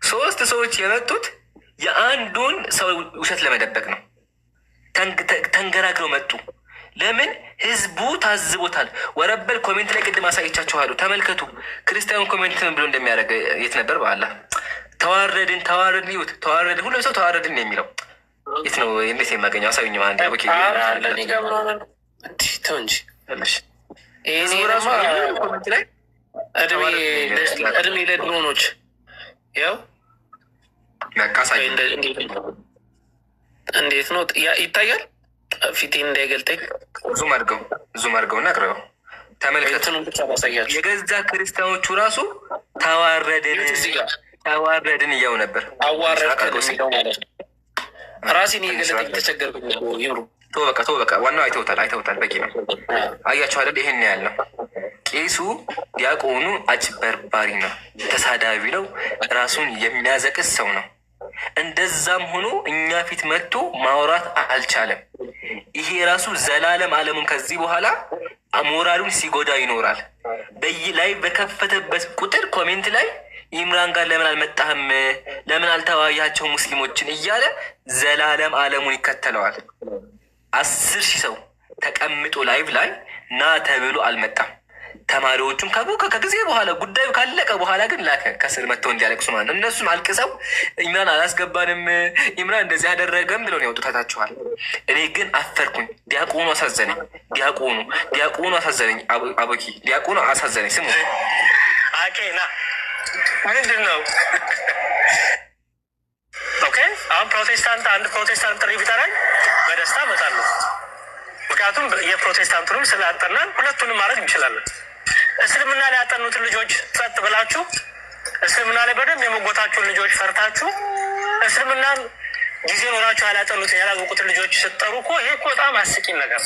Speaker 2: 3 ሰዎች የመጡት የአንዱን ሰው ውሸት ለመደበቅ ነው። ተንገራግረው መጡ። ለምን? ህዝቡ ታዝቦታል። ወረበል ኮሜንት ላይ ቅድም አሳይቻችኋለሁ። ተመልከቱ። ክርስቲያኑ ኮሜንት ብሎ እንደሚያደርግ የት ነበር? በአላ ተዋረድን ይሁት ተዋረድን። ሁሉም ሰው ተዋረድን የሚለው የት ነው? እንዴት የማገኘው? አሳዩኝ። አንድ ተው እንጂ ኮሜንት ላይ
Speaker 1: እድሜ ለድሮኖች ያው እንዴት ነው ይታያል? ፊቴን እንዳይገልጠኝ
Speaker 2: ዙም አድርገው እና አቅርበው ተመልከቱ። የገዛ ክርስቲያኖቹ ራሱ ተዋረድን እያው ነበር።
Speaker 1: ራሴን የገለጠኝ ተቸገርኩኝ። ይምሩ
Speaker 2: ተው በቃ ዋናው አይተውታል። በቂ ነው። አያቸው አይደል? ይሄን ያለው ቄሱ ዲያቆኑ አጭበርባሪ ነው፣ ተሳዳቢ ነው፣ ራሱን የሚያዘቅስ ሰው ነው። እንደዛም ሆኖ እኛ ፊት መጥቶ ማውራት አልቻለም። ይሄ ራሱ ዘላለም ዓለሙን ከዚህ በኋላ ሞራሉን ሲጎዳ ይኖራል። ላይ በከፈተበት ቁጥር ኮሜንት ላይ ኢምራን ጋር ለምን አልመጣህም፣ ለምን አልተወያያቸው ሙስሊሞችን እያለ ዘላለም ዓለሙን ይከተለዋል። 10,000 ሰው ተቀምጦ ላይቭ ላይ ና ተብሎ አልመጣም። ተማሪዎቹም ከጊዜ በኋላ ጉዳዩ ካለቀ በኋላ ግን ላከ ከስር መጥተው እንዲያለቅሱ ማለት ነው። እነሱም አልቅሰው ኢምራን አላስገባንም፣ ኢምራን እንደዚህ ያደረገም ብለው ያወጡ ታታችኋል። እኔ ግን አፈርኩኝ። ዲያቆኑ አሳዘነኝ። ዲያቆኑ አሳዘነኝ። አቦኪ ዲያቆኑ አሳዘነኝ። ስሙ
Speaker 15: አኬና ምንድን ነው? ኦኬ አሁን አንድ ፕሮቴስታንት ጥሪ ቢጠራኝ በደስታ እመጣለሁ። ምክንያቱም የፕሮቴስታንቱንም ስላጠናን ሁለቱንም ማድረግ እንችላለን። እስልምና ላይ ያጠኑትን ልጆች ጸጥ ብላችሁ እስልምና ላይ በደንብ የመጎታችሁን ልጆች ፈርታችሁ እስልምናን ጊዜ ኖራችሁ ያላጠኑትን ያላወቁትን ልጆች ስትጠሩ እኮ ይሄ እኮ በጣም አስቂኝ ነገር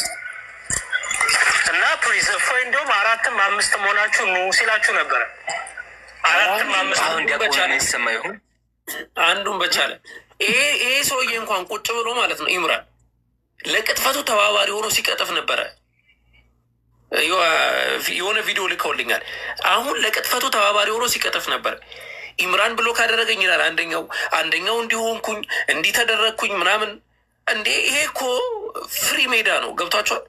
Speaker 15: እና ፕሊዝ እፎይ እንዲሁም 4ም 5ም ሆናችሁ ኑ ሲላችሁ ነበረ። 4ም 5ም
Speaker 2: ይሰማ ይሁን
Speaker 1: አንዱን በቻለ ይሄ ሰውዬ እንኳን ቁጭ ብሎ ማለት ነው ኢምራን ለቅጥፈቱ ተባባሪ ሆኖ ሲቀጥፍ ነበረ። የሆነ ቪዲዮ ልከውልኛል። አሁን ለቅጥፈቱ ተባባሪ ሆኖ ሲቀጥፍ ነበር። ኢምራን ብሎ ካደረገኝ ይላል አንደኛው እንዲሆንኩኝ እንዲህ ተደረግኩኝ ምናምን። እንዴ ይሄ እኮ ፍሪ ሜዳ ነው። ገብቷቸዋል።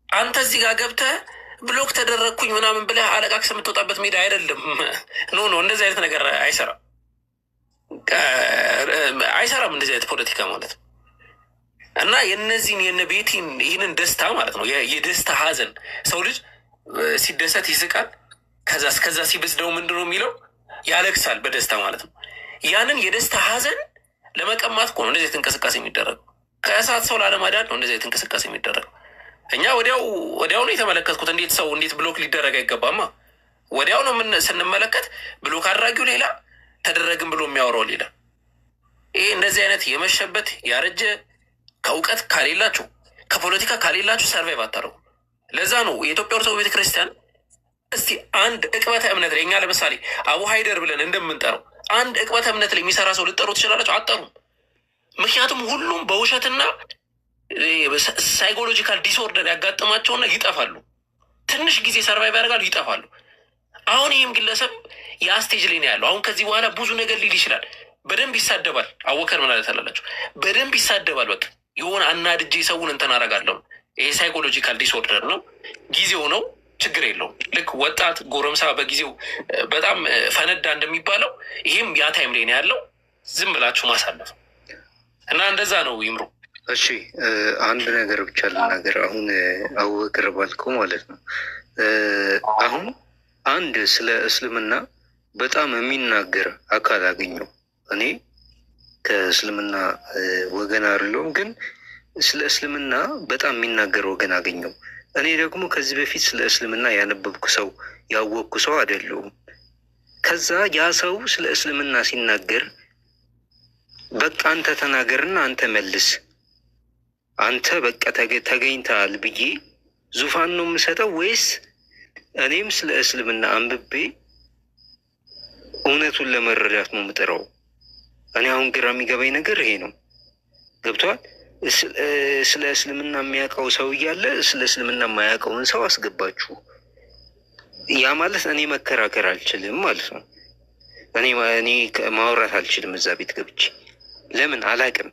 Speaker 1: አንተ እዚህ ጋር ገብተህ ብሎክ ተደረግኩኝ ምናምን ብለህ አለቃቅስ የምትወጣበት ሜዳ አይደለም። ኖ እንደዚህ አይነት ነገር አይሰራም። እንደዚህ አይነት ፖለቲካ ማለት ነው። እና የነዚህን የነቤቲን ይህንን ደስታ ማለት ነው የደስታ ሀዘን ሰው ልጅ ሲደሰት ይስቃል። ከዛ ሲብስ ደግሞ ምንድን ነው የሚለው? ያለቅሳል በደስታ ማለት ነው። ያንን የደስታ ሀዘን ለመቀማት እኮ ነው እንደዚህ እንቅስቃሴ የሚደረገው። ከእሳት ሰው ላለማዳን ነው እንደዚህ እንቅስቃሴ የሚደረገው። እኛ ወዲያው ነው የተመለከትኩት። እንዴት ብሎክ ሊደረግ አይገባማ። ወዲያው ነው ስንመለከት ብሎክ አድራጊው ሌላ ተደረግም ብሎ የሚያወራው ሌላ። ይሄ እንደዚህ አይነት የመሸበት ያረጀ ከእውቀት ካሌላችሁ ከፖለቲካ ካሌላችሁ ሰርቫይቭ አታረጉ። ለዛ ነው የኢትዮጵያ ኦርቶዶክስ ቤተክርስቲያን እስቲ አንድ እቅበተ እምነት ላይ እኛ ለምሳሌ አቡ ሀይደር ብለን እንደምንጠራው አንድ እቅበተ እምነት ላይ የሚሰራ ሰው ልጠሩ ትችላላችሁ? አጠሩም። ምክንያቱም ሁሉም በውሸትና ሳይኮሎጂካል ዲስኦርደር ያጋጥማቸውና ይጠፋሉ። ትንሽ ጊዜ ሰርቫይቭ ያደርጋሉ፣ ይጠፋሉ። አሁን ይህም ግለሰብ ያ ስቴጅ ላይ ነው ያለው። አሁን ከዚህ በኋላ ብዙ ነገር ሊል ይችላል። በደንብ ይሳደባል። አወከር ምን አለት አላላችሁ? በደንብ ይሳደባል። በቃ የሆነ አናድጄ ሰውን እንትን አደርጋለሁ። ይሄ ሳይኮሎጂካል ዲስኦርደር ነው። ጊዜው ነው፣ ችግር የለውም። ልክ ወጣት ጎረምሳ በጊዜው በጣም ፈነዳ እንደሚባለው ይህም ያ ታይም ላይ ነው ያለው። ዝም ብላችሁ ማሳለፍ እና እንደዛ ነው ይምሩ።
Speaker 8: እሺ አንድ ነገር ብቻ ልናገር። አሁን አቡበክር ባልከው ማለት ነው። አሁን አንድ ስለ እስልምና በጣም የሚናገር አካል አገኘው። እኔ ከእስልምና ወገን አይደለሁም፣ ግን ስለ እስልምና በጣም የሚናገር ወገን አገኘው። እኔ ደግሞ ከዚህ በፊት ስለ እስልምና ያነበብኩ ሰው ያወቅኩ ሰው አይደለሁም። ከዛ ያ ሰው ስለ እስልምና ሲናገር በቃ አንተ ተናገርና አንተ መልስ፣ አንተ በቃ ተገኝተሃል ብዬ ዙፋን ነው የምሰጠው ወይስ እኔም ስለ እስልምና አንብቤ እውነቱን ለመረዳት ነው የምጥረው? እኔ አሁን ግራ የሚገባኝ ነገር ይሄ ነው። ገብቷል? ስለ እስልምና የሚያውቀው ሰው እያለ ስለ እስልምና የማያውቀውን ሰው አስገባችሁ። ያ ማለት እኔ መከራከር አልችልም ማለት ነው። እኔ ማውራት አልችልም እዛ ቤት ገብቼ። ለምን አላውቅም።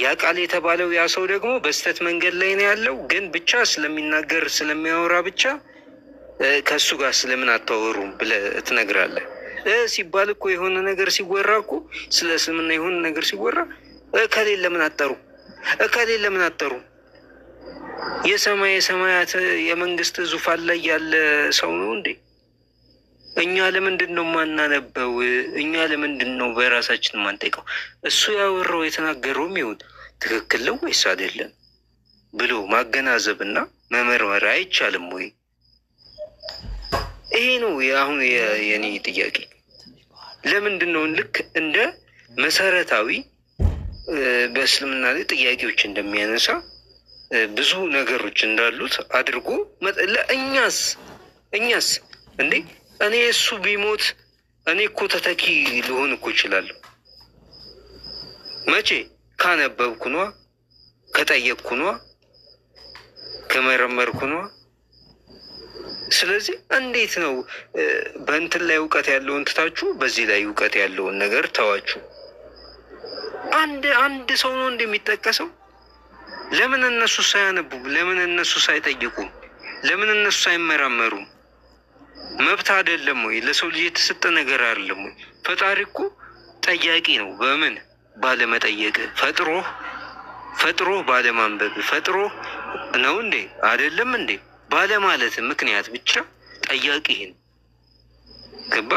Speaker 8: ያ ቃል የተባለው ያ ሰው ደግሞ በስተት መንገድ ላይ ነው ያለው። ግን ብቻ ስለሚናገር ስለሚያወራ ብቻ ከእሱ ጋር ስለምን አታወሩም ብለህ ትነግራለህ። ሲባል እኮ የሆነ ነገር ሲወራ እኮ ስለ እስልምና የሆነ ነገር ሲወራ እከሌን ለምን አጠሩ? እከሌን ለምን አጠሩ? የሰማያት የመንግስት ዙፋን ላይ ያለ ሰው ነው እንዴ? እኛ ለምንድን ነው ማናነበው? እኛ ለምንድን ነው በራሳችን ማንጠይቀው? እሱ ያወራው የተናገረውም ይሁን ትክክል ነው ወይስ አይደለም ብሎ ማገናዘብና መመርመር አይቻልም ወይ? ይሄ ነው አሁን የኔ ጥያቄ። ለምንድን ነው ልክ እንደ መሰረታዊ በእስልምና ላይ ጥያቄዎች እንደሚያነሳ ብዙ ነገሮች እንዳሉት አድርጎ እኛስ እንዴ እኔ እሱ ቢሞት እኔ እኮ ተተኪ ልሆን እኮ እችላለሁ። መቼ? ካነበብኩ ነዋ፣ ከጠየቅኩ ነዋ፣ ከመረመርኩ ነዋ። ስለዚህ እንዴት ነው በእንትን ላይ እውቀት ያለውን ትታችሁ በዚህ ላይ እውቀት ያለውን ነገር ተዋችሁ? አንድ ሰው ነው እንደሚጠቀሰው። ለምን እነሱ ሳያነቡ? ለምን እነሱ ሳይጠይቁ? ለምን እነሱ ሳይመራመሩ? መብት አይደለም ወይ? ለሰው ልጅ የተሰጠ ነገር አይደለም ወይ? ፈጣሪ እኮ ጠያቂ ነው። በምን? ባለመጠየቅ። ፈጥሮ ባለማንበብ ፈጥሮ ነው እንዴ? አይደለም እንዴ? ባለማለት ምክንያት ብቻ ጠያቂ ነው። ገባ?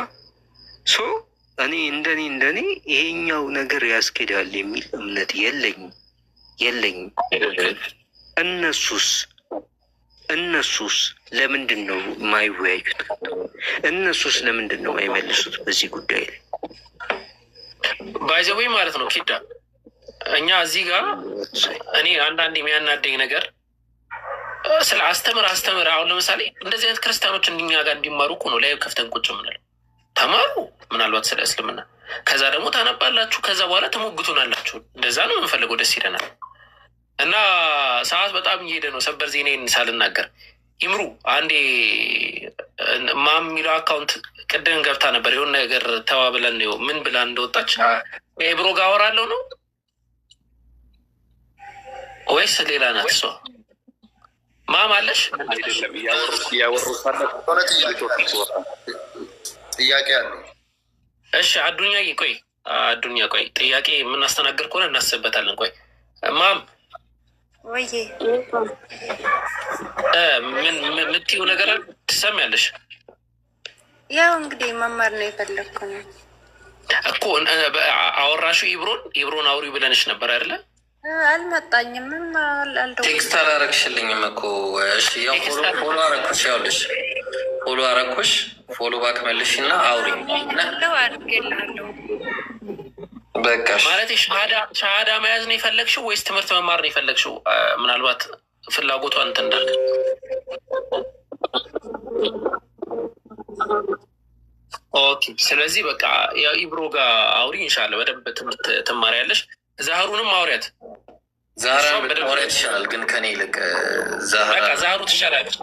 Speaker 8: እኔ እንደኔ ይሄኛው ነገር ያስኬዳል የሚል እምነት የለኝም። እነሱስ ለምንድን ነው የማይወያዩት? እነሱስ ለምንድን ነው የማይመልሱት በዚህ ጉዳይ ላይ?
Speaker 1: ባይዘዌ ማለት ነው ኪዳ፣ እኛ እዚህ ጋር እኔ አንዳንድ የሚያናደኝ ነገር ስለ አስተምር አሁን ለምሳሌ እንደዚህ አይነት ክርስቲያኖች እኛ ጋር እንዲማሩ እኮ ነው ላይ ከፍተን ቁጭ ምንለው። ተማሩ ምናልባት ስለ እስልምና፣ ከዛ ደግሞ ታነባላችሁ፣ ከዛ በኋላ ተሞግቱናላችሁ። እንደዛ ነው የምንፈልገው። ደስ ይለናል። እና ሰዓት በጣም እየሄደ ነው። ሰበር ዜናዬን ሳልናገር ይምሩ አንዴ ማም የሚለው አካውንት ቅድም ገብታ ነበር። የሆነ ነገር ተባብለን ነው ምን ብላ እንደወጣች ብሮ ጋር አወራለሁ ነው ወይስ ሌላ ናት እሷ? ማም አለሽ?
Speaker 13: ጥያቄ አለ።
Speaker 1: እሺ አዱኛ ቆይ ጥያቄ የምናስተናግር ከሆነ እናስብበታለን። ቆይ ማም
Speaker 11: ወይ
Speaker 1: ምን የምትይው ነገር ትሰሚያለሽ?
Speaker 11: ያው እንግዲህ መማር ነው የፈለግኩ ነው።
Speaker 1: እኮ አወራሹ ኢብሮን አውሪ ብለንሽ ነበር አይደለ?
Speaker 16: አልመጣኝም።
Speaker 9: ቴክስት አላረግሽልኝም እኮ። እሺ ያው ፎሎ አረኩሽ፣ ያውልሽ ፎሎ አረኩሽ። ፎሎ ባክ መልሽ እና አውሪ በቃ።
Speaker 1: ማለት ሻሃዳ መያዝ ነው የፈለግሽው ወይስ ትምህርት መማር ነው የፈለግሽው? ምናልባት ፍላጎቷ እንትን እንዳለ። ኦኬ ስለዚህ በቃ ያው ኢብሮ ጋር አውሪ ኢንሻአላህ፣ በደንብ ትምህርት ትማሪያለሽ። ዛህሩንም አውሪያት።
Speaker 9: ዛህራ ማውሪያት ይሻላል ግን ከኔ ይልቅ
Speaker 1: ዛህሩ ትሻላለች።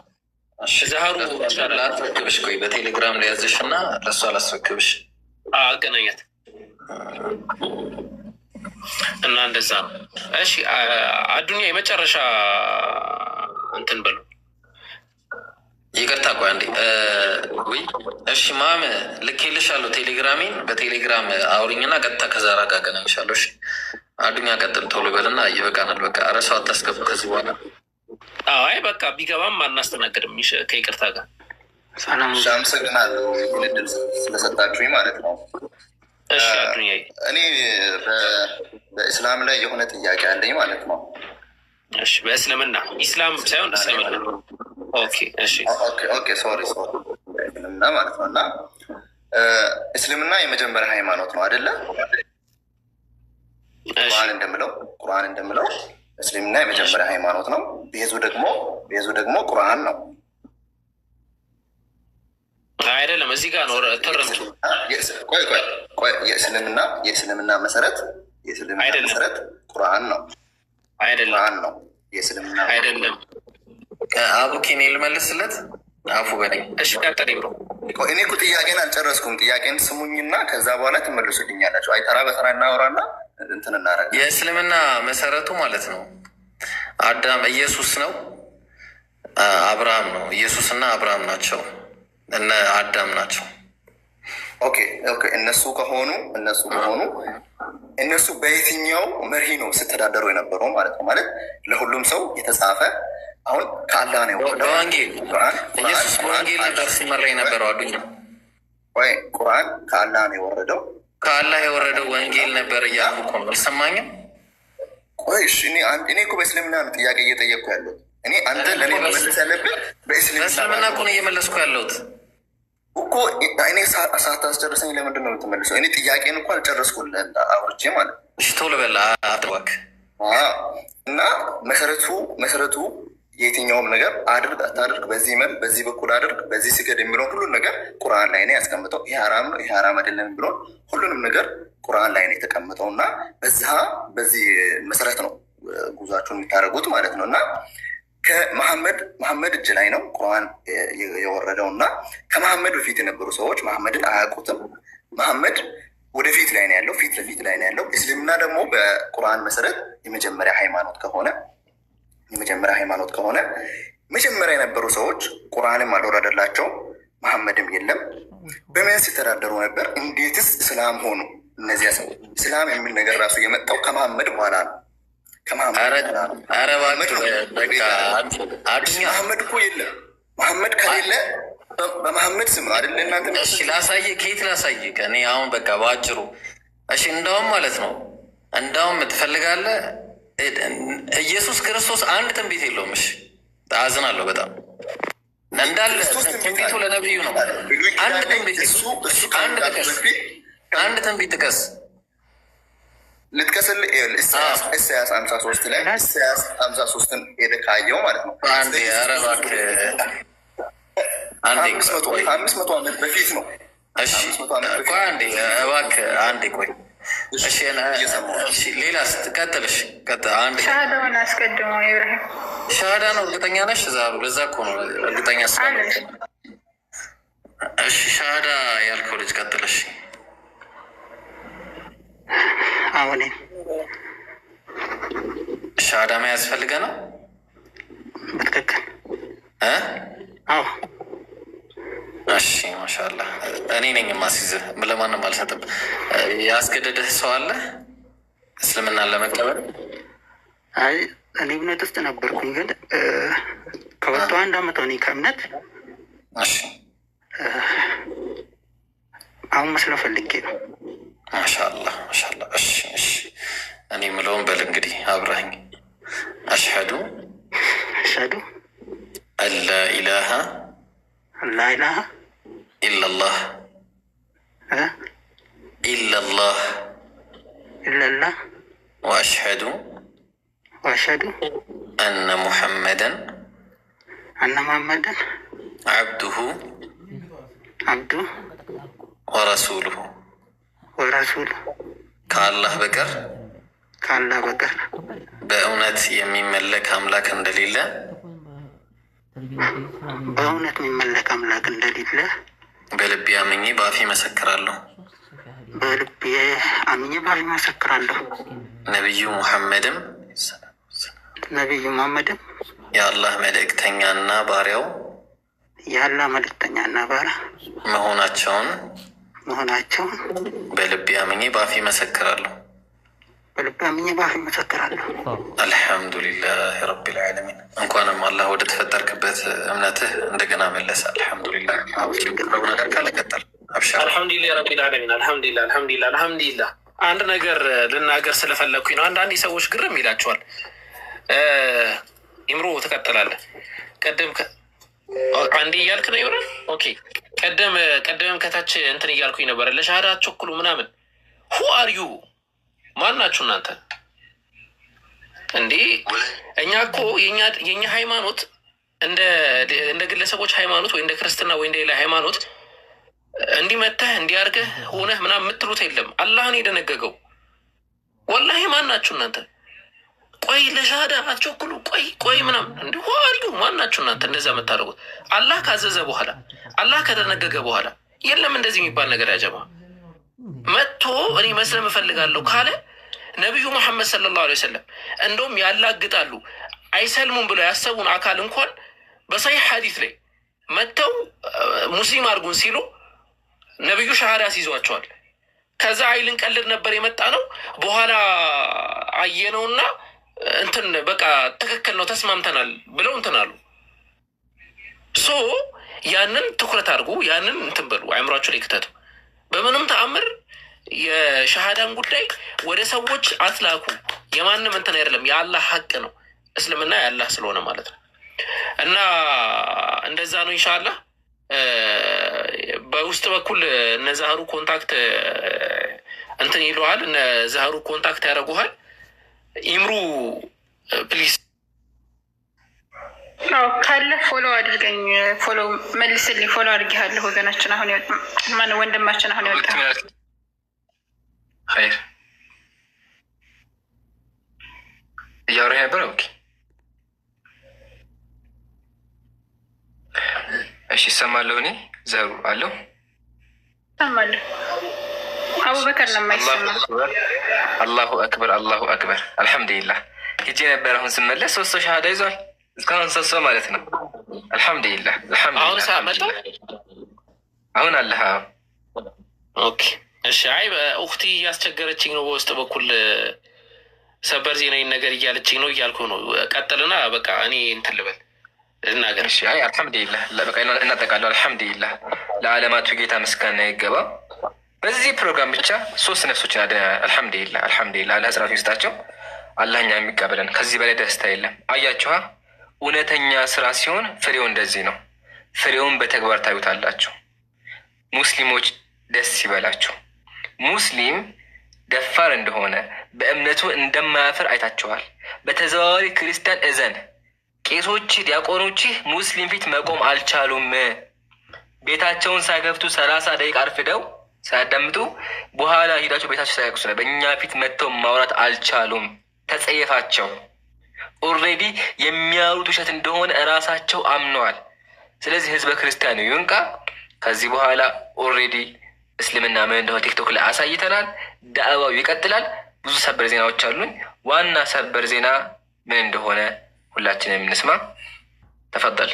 Speaker 1: ዛህሩ
Speaker 9: ላስረክብሽ፣ ቆይ በቴሌግራም ላይ ያዘሽ እና ለእሷ ላስረክብሽ።
Speaker 1: አገናኛት እና እንደዛ ነው። እሺ አዱኛ የመጨረሻ እንትን በሉ።
Speaker 9: ይቅርታ ቆይ አንዴ ወይ እሺ ማም ልኬልሻለሁ ቴሌግራሜን። በቴሌግራም አውሪኝና ቀጥታ ከዛራ ጋር አገናኝሻለሁ። እሺ አዱኛ ቀጥል ቶሎ በልና ይበቃናል። በቃ ኧረ ሰው አታስገቡ ከዚህ በኋላ።
Speaker 1: አይ በቃ ቢገባም አናስተናግድም ከይቅርታ ጋር።
Speaker 17: አመሰግናለሁ ይህን እድል ስለሰጣችሁኝ ማለት ነው።
Speaker 1: እሺ አዱኛ
Speaker 17: እኔ በእስላም ላይ የሆነ ጥያቄ አለኝ ማለት ነው።
Speaker 1: እሺ በእስልምና ኢስላም ሳይሆን እስልምና። ኦኬ እሺ
Speaker 17: ኦኬ ሶሪ እስልምና ማለት ነው። እና እስልምና የመጀመሪያ ሃይማኖት ነው አይደለ? ቁርአን እንደምለው እስልምና የመጀመሪያ ሃይማኖት ነው። ቤዙ ደግሞ ቁርአን ነው
Speaker 1: አይደለም? እዚህ ጋር ነው ተረምቱ።
Speaker 17: ቆይ የእስልምና መሰረት ቁርአን ነው
Speaker 1: አይደለም?
Speaker 17: ቁርአን ነው የእስልምና
Speaker 1: አይደለም።
Speaker 9: አቡኪን ልመልስለት አፉ በለኝ።
Speaker 1: እሺ ቀጥል ብሎ።
Speaker 17: እኔ እኮ ጥያቄን አልጨረስኩም። ጥያቄን ስሙኝና ከዛ በኋላ ትመልሱልኛላችሁ። አይ ተራ በተራ እናወራና እንትን እናደርጋለን።
Speaker 9: የእስልምና መሰረቱ ማለት ነው አዳም ኢየሱስ ነው፣ አብርሃም ነው። ኢየሱስና አብርሃም ናቸው፣ እነ አዳም ናቸው።
Speaker 17: ኦኬ እነሱ ከሆኑ እነሱ በየትኛው መርህ ነው ስተዳደሩ የነበረው ማለት ነው? ማለት ለሁሉም ሰው የተጻፈ አሁን ከአላህ ነው
Speaker 9: በወንጌል ኢየሱስ በወንጌል ነበር ሲመራ የነበረው። አዱኛ
Speaker 17: ወይ ቁርአን ከአላህ ነው የወረደው?
Speaker 9: ከአላህ የወረደው ወንጌል ነበር እያልኩ እኮ ነው። አልሰማኝም?
Speaker 17: ቆይ እኔ እኮ በእስልምና ነው ጥያቄ እየጠየቅኩ ያለሁት። እኔ አንተ ለእኔ መመለስ ያለብን
Speaker 9: በእስልምና እኮ ነው እየመለስኩ ያለሁት
Speaker 17: እኮ። እኔ ሳታስጨርሰኝ ለምንድን ነው የምትመልሰው? እኔ ጥያቄን እኮ አልጨረስኩልህ አውርቼ ማለት ነው።
Speaker 9: እሺ ቶሎ በላ አጥዋክ
Speaker 17: እና መሰረቱ የትኛውም ነገር አድርግ አታድርግ፣ በዚህ መል በዚህ በኩል አድርግ፣ በዚህ ስገድ የሚለውን ሁሉን ነገር ቁርአን ላይ ነው ያስቀምጠው። ይሄ ሐራም ነው ይሄ ሐራም አይደለም የሚለውን ሁሉንም ነገር ቁርአን ላይ ነው የተቀመጠው እና በዚህ መሰረት ነው ጉዟቸውን የሚታደርጉት ማለት ነው። እና ከመሐመድ እጅ ላይ ነው ቁርአን የወረደው እና ከመሐመድ በፊት የነበሩ ሰዎች መሐመድን አያውቁትም። መሐመድ ወደፊት ላይ ነው ያለው፣ ፊት ለፊት ላይ ነው ያለው። እስልምና ደግሞ በቁርአን መሰረት የመጀመሪያ ሃይማኖት ከሆነ መጀመሪያ የነበሩ ሰዎች ቁርአንም አልወረደላቸው፣ መሐመድም የለም። በምን ሲተዳደሩ ነበር? እንዴትስ እስላም ሆኑ? እነዚያ ሰዎች እስላም የሚል ነገር ራሱ የመጣው ከመሐመድ በኋላ ነው። መሐመድ እኮ የለም። መሐመድ ከሌለ በመሐመድ ስም ነው አይደለ? እናንተ
Speaker 9: እሺ ላሳየህ፣ ከየት ላሳየህ? እኔ አሁን በቃ በአጭሩ እሺ፣ እንዳውም ማለት ነው እንዳውም ትፈልጋለህ ኢየሱስ ክርስቶስ አንድ ትንቢት የለውም። እሺ አዝናለሁ በጣም እንዳለ ትንቢቱ ለነቢዩ ነው። አንድ ትንቢት ጥቀስ
Speaker 17: ልጥቀስልህ። ኢሳያስ 53 ላይ ኢሳያስ 53ን ሄደህ ካየው ማለት ነው ከ500 ዓመት በፊት ነው።
Speaker 9: እሺ እባክህ አንዴ ቆይ። ሌላስ ትቀጥልሽ?
Speaker 10: ሻሃዳውን አስቀድሞ ኢብራሂም
Speaker 9: ሻሃዳ ነው። እርግጠኛ ነሽ? ዛሩ ለዛ እኮ ነው እርግጠኛ ስ እሺ ሻሃዳ ያልከው ልጅ ቀጥልሽ።
Speaker 18: አሁን
Speaker 9: ሻሃዳ መያዝ ፈልገህ ነው?
Speaker 18: በትክክል
Speaker 9: አዎ። እሺ ማሻአላህ። እኔ ነኝ የማስይዝህ፣ ለማንም አልሰጥም። ያስገደደህ ሰው አለ እስልምናን ለመቀበል?
Speaker 18: አይ እኔ እምነት ውስጥ ነበርኩኝ፣ ግን ከወጣሁ 1 ዓመት ሆኔ ከእምነት።
Speaker 9: እሺ
Speaker 18: አሁን መስለው ፈልጌ ነው።
Speaker 9: ማሻአላህ ማሻአላህ። እሺ እሺ፣ እኔ የምለውን በል እንግዲህ አብራኝ። አሽሀዱ አላ ኢላሃ ኢላላህ ወአሽሀዱ አነ ሙሐመደን ዓብዱሁ ወረሱሉሁ ከአላህ በቀር በእውነት የሚመለክ አምላክ እንደሌለ በልቤ አምኜ በአፌ መሰክራለሁ። ነቢዩ ሙሐመድም የአላህ መልእክተኛና ባሪያው መሆናቸውን በልቤ አምኜ በአፌ መሰክራለሁ። አልሐምዱሊላህ ረቢል ዓለሚን። እንኳንም አላህ ወደ ተፈጠርክበት እምነትህ እንደገና መለሰ። አልሐምዱሊላህ። ነገር ካለ ቀጠል።
Speaker 1: አልሐምዱሊላህ ረቢል ዓለሚን። አልሐምዱሊላህ። አንድ ነገር ልናገር ስለፈለግኩኝ ነው። አንዳንድ ሰዎች ግርም ይላቸዋል። ኢምሮ ትቀጥላለህ። አንዴ እያልክ ነው ይሆናል። ኦኬ፣ ቀደምም ከታች እንትን እያልኩኝ ነበረ። ለሻሃዳ አትቸኩሉ ምናምን። ሁ አር ዩ ማን ናችሁ እናንተ እንዴ? እኛ እኮ የኛ ሃይማኖት እንደ ግለሰቦች ሃይማኖት ወይ እንደ ክርስትና ወይ እንደ ሌላ ሃይማኖት እንዲመተህ እንዲያርገህ ሆነህ ምናምን የምትሉት የለም። አላህን የደነገገው ወላሂ። ማን ናችሁ እናንተ? ቆይ ለሻሃዳ አትቸኩሉ፣ ቆይ ምናምን እንዲ ሆአርዩ ማን ናችሁ እናንተ እንደዛ የምታደርጉት? አላህ ካዘዘ በኋላ አላህ ከደነገገ በኋላ የለም እንደዚህ የሚባል ነገር ያጀማ። መጥቶ እኔ መስለም እፈልጋለሁ ካለ ነቢዩ መሐመድ ሰለላሁ ዐለይሂ ወሰለም እንደውም ያላግጣሉ አይሰልሙም ብለው ያሰቡን አካል እንኳን በሰሒህ ሐዲስ ላይ መጥተው ሙስሊም አድርጉን ሲሉ ነቢዩ ሻሃዳ ሲይዟቸዋል። ከዛ አይልን ቀልድ ነበር የመጣ ነው በኋላ አየነውና እንትን በቃ ትክክል ነው ተስማምተናል ብለው እንትን አሉ። ያንን ትኩረት አድርጉ፣ ያንን እንትን በሉ፣ አእምሯችሁ ላይ ክተቱ። በምንም ተአምር የሻሃዳን ጉዳይ ወደ ሰዎች አትላኩ። የማንም እንትን አይደለም፣ የአላህ ሀቅ ነው። እስልምና የአላህ ስለሆነ ማለት ነው። እና እንደዛ ነው ኢንሻአላህ። በውስጥ በኩል እነ ዛህሩ ኮንታክት እንትን ይለዋል፣ እነ ዛህሩ ኮንታክት ያደርጉሃል። ኢምሩ ፕሊዝ
Speaker 10: ካለ ፎሎ አድርገኝ፣ ፎሎ መልስልኝ። ፎሎ አድርጌሃለሁ። ወገናችን አሁን ማን ወንድማችን አሁን ይወጣ
Speaker 2: ኸይር እያወራህ ነበር። ኦኬ እሺ፣ እሰማለሁ። እኔ ዘሩ አለው
Speaker 10: እሰማለሁ። አቡበከር ለማይሰማ
Speaker 2: አላሁ አክበር አላሁ አክበር። አልሐምዱሊላህ ሂጄ ነበር። አሁን ስመለስ 3 ሰው ሻሃዳ ይዟል። እስካሁን 3 ሰው ማለት ነው። አልሐምዱሊላህ
Speaker 1: አሁን ሳመጣ
Speaker 2: አሁን አለህ።
Speaker 1: ኦኬ እሺ። አይ እኽቲ እያስቸገረችኝ ነው በውስጥ በኩል ሰበር ዜናዊ ነገር እያለችኝ ነው እያልኩ ነው። ቀጥልና በቃ እኔ እንትን ልበል እናገር።
Speaker 2: እሺ። አይ አልሐምዱሊላህ በቃ እናጠቃለሁ። አልሐምዱሊላህ ለዓለማቱ ጌታ ምስጋና ይገባ። በዚህ ፕሮግራም ብቻ 3 ነፍሶችን አድነናል። አልሐምዱሊላህ አልሐምዱሊላህ። አላህ ጽናቱን ይስጣቸው። አላህ እኛን የሚቀበለን ከዚህ በላይ ደስታ የለም። አያችኋ፣ እውነተኛ ስራ ሲሆን ፍሬው እንደዚህ ነው። ፍሬውን በተግባር ታዩታላችሁ። ሙስሊሞች ደስ ይበላችሁ። ሙስሊም ደፋር እንደሆነ በእምነቱ እንደማያፍር አይታችኋል። በተዘዋዋሪ ክርስቲያን እዘን። ቄሶች፣ ዲያቆኖች ሙስሊም ፊት መቆም አልቻሉም። ቤታቸውን ሳይከፍቱ 30 ደቂቃ አርፍደው ሳያዳምጡ በኋላ ሂዳቸው ቤታቸው ሳያቅሱ በእኛ ፊት መጥተው ማውራት አልቻሉም። ተጸየፋቸው። ኦልሬዲ የሚያወሩት ውሸት እንደሆነ እራሳቸው አምነዋል። ስለዚህ ህዝበ ክርስቲያኑ ይንቃ። ከዚህ በኋላ ኦልሬዲ እስልምና ምን እንደሆነ ቲክቶክ ላይ አሳይተናል። ዳዕዋው ይቀጥላል። ብዙ ሰበር ዜናዎች አሉን። ዋና ሰበር ዜና ምን እንደሆነ ሁላችንም የምንስማ። ተፈضل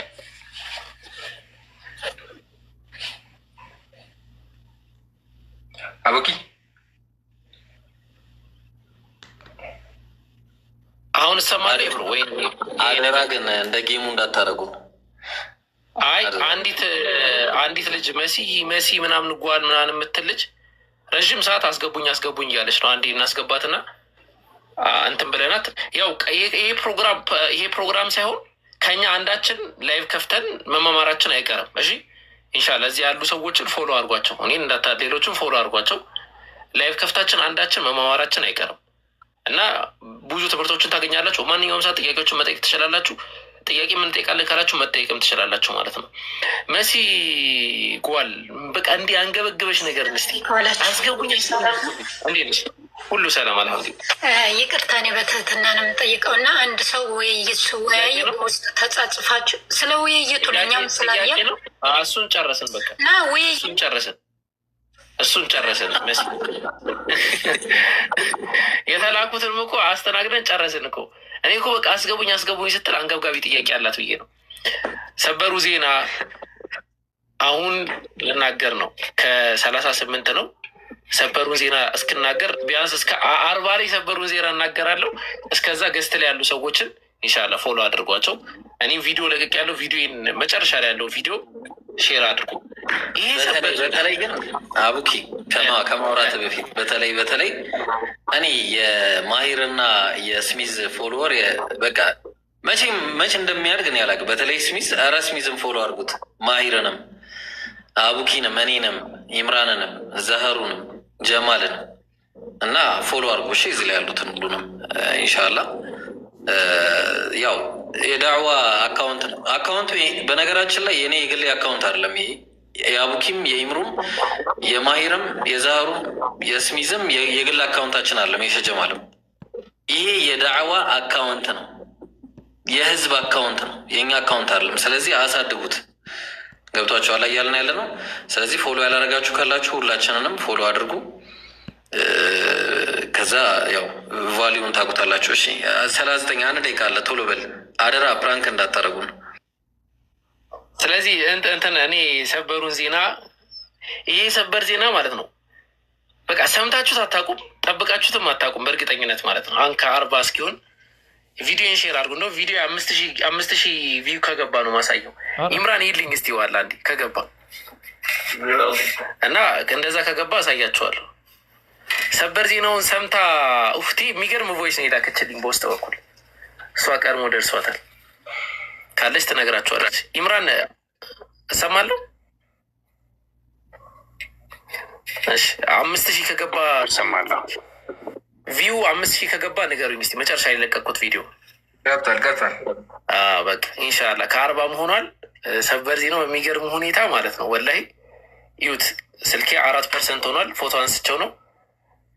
Speaker 2: አቡኪ።
Speaker 1: አሁን ሰማሪ ወይ
Speaker 9: አደራ ግን እንደ ጌሙ እንዳታረጉ።
Speaker 1: አይ አንዲት ልጅ መሲ ምናምን ጓል ምናምን የምትል ልጅ ረዥም ሰዓት አስገቡኝ እያለች ነው። አንዴ እናስገባትና እንትን ብለናት ያው ይሄ ፕሮግራም ሳይሆን ከኛ አንዳችን ላይቭ ከፍተን መማማራችን አይቀርም። እሺ ኢንሻላህ እዚህ ያሉ ሰዎችን ፎሎ አድርጓቸው፣ እኔን እንዳታ ሌሎችን ፎሎ አድርጓቸው። ላይቭ ከፍታችን አንዳችን መማማራችን አይቀርም እና ብዙ ትምህርቶችን ታገኛላችሁ። ማንኛውም ሰዓት ጥያቄዎችን መጠየቅ ትችላላችሁ። ጥያቄ ምን ጠይቃለን ካላችሁ መጠየቅም ትችላላችሁ ማለት ነው። መሲ ጓል በቃ እንዲህ አንገበግበሽ ነገር እስቲ አስገቡኝ። እንዴት ነሽ? ሁሉ ሰላም አልሐምዱሊላህ።
Speaker 19: ይቅርታ እኔ በትህትና ነው የምጠይቀው እና አንድ ሰው ውይይት ሲወያይ ውስጥ ተጻጽፋችሁ ስለ ውይይቱ ነው እኛም ስላየን
Speaker 1: እሱን ጨረስን። በቃ
Speaker 19: እና
Speaker 1: እሱን ጨረስን። መሲ የተላኩትን እኮ አስተናግደን ጨረስን እኮ። እኔ እኮ በቃ አስገቡኝ ስትል አንገብጋቢ ጥያቄ አላት ብዬ ነው። ሰበሩ ዜና አሁን ልናገር ነው። ከ38 ነው ሰበሩን ዜና እስክናገር ቢያንስ እስከ 40 ላይ ሰበሩን ዜና እናገራለሁ። እስከዛ ገስት ላይ ያሉ ሰዎችን ኢንሻላህ ፎሎ አድርጓቸው። እኔም ቪዲዮ ለቅቅ ያለው ቪዲዮን መጨረሻ ላይ ያለው ቪዲዮ ሼር አድርጉ።
Speaker 9: በተለይ ግን አቡኪ ከማውራት በፊት በተለይ እኔ የማሂርና የስሚዝ ፎሎወር በቃ መቼ እንደሚያድግ እኔ አላውቅም። በተለይ ስሚዝ ስሚዝም ፎሎ አድርጉት፣ ማሂርንም፣ አቡኪንም፣ እኔንም፣ ኢምራንንም፣ ዘህሩንም፣ ጀማልንም እና ፎሎ አድርጉ። እሺ እዚህ ላይ ያሉትን ሁሉንም ኢንሻላህ። ያው የዳዕዋ አካውንት ነው። አካውንቱ በነገራችን ላይ የኔ የግሌ አካውንት አይደለም። ይሄ የአቡኪም የኢምሩም የማሂርም የዛህሩም የስሚዝም የግል አካውንታችን አለም የሸጀማለም። ይሄ የዳዕዋ አካውንት ነው፣ የህዝብ አካውንት ነው፣ የእኛ አካውንት አይደለም። ስለዚህ አሳድጉት። ገብቷችኋል እያልን ያለ ነው። ስለዚህ ፎሎ ያላረጋችሁ ካላችሁ ሁላችንንም ፎሎ አድርጉ። ከዛ ያው ቫሊዩን ታውቁታላችሁ። እሺ 39 1 ደቂቃ አለ። ቶሎ በል አደራ፣ ፕራንክ እንዳታረጉን።
Speaker 1: ስለዚህ እንትን እኔ ሰበሩን ዜና ይሄ ሰበር ዜና ማለት ነው በቃ ሰምታችሁት አታውቁም፣ ጠብቃችሁትም አታውቁም በእርግጠኝነት ማለት ነው። አንካ 40 እስኪሆን ቪዲዮን ሼር አድርጉ። ነው ቪዲዮ 5000 ቪው ከገባ ነው ማሳየው። ኢምራን ይልኝ እስቲ ዋላ እንዲ ከገባ እና እንደዛ ከገባ አሳያችኋለሁ። ሰበር ዜናውን ሰምታ ኡፍቲ የሚገርም ቮይስ ነው የላከችልኝ በውስጥ በኩል። እሷ ቀድሞ ደርሷታል ካለች ትነግራችኋለች። ኢምራን እሰማለሁ። እሺ 5000 ከገባ እሰማለሁ። ቪው 5000 ከገባ ንገሩኝ እስቲ። መጨረሻ የለቀቁት ቪዲዮ
Speaker 2: ገብቷል።
Speaker 1: በቃ ኢንሻላህ ከ40 ሆኗል። ሰበር ዜናው የሚገርም ሁኔታ ማለት ነው። ወላሂ ይዩት። ስልኬ 4% ሆኗል። ፎቶ አንስቸው ነው።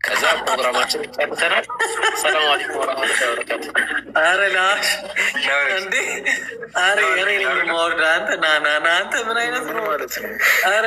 Speaker 1: ከዛ ፕሮግራማችን ጨርሰናል። ሰላም አለይኩም ወራህመቱላሂ ወበረካቱ።
Speaker 9: አረ ላሽ እንዴ! አረ የኔ ነው ማውርዳ አንተ ና አንተ ምን አይነት ነው ማለት ነው? አረ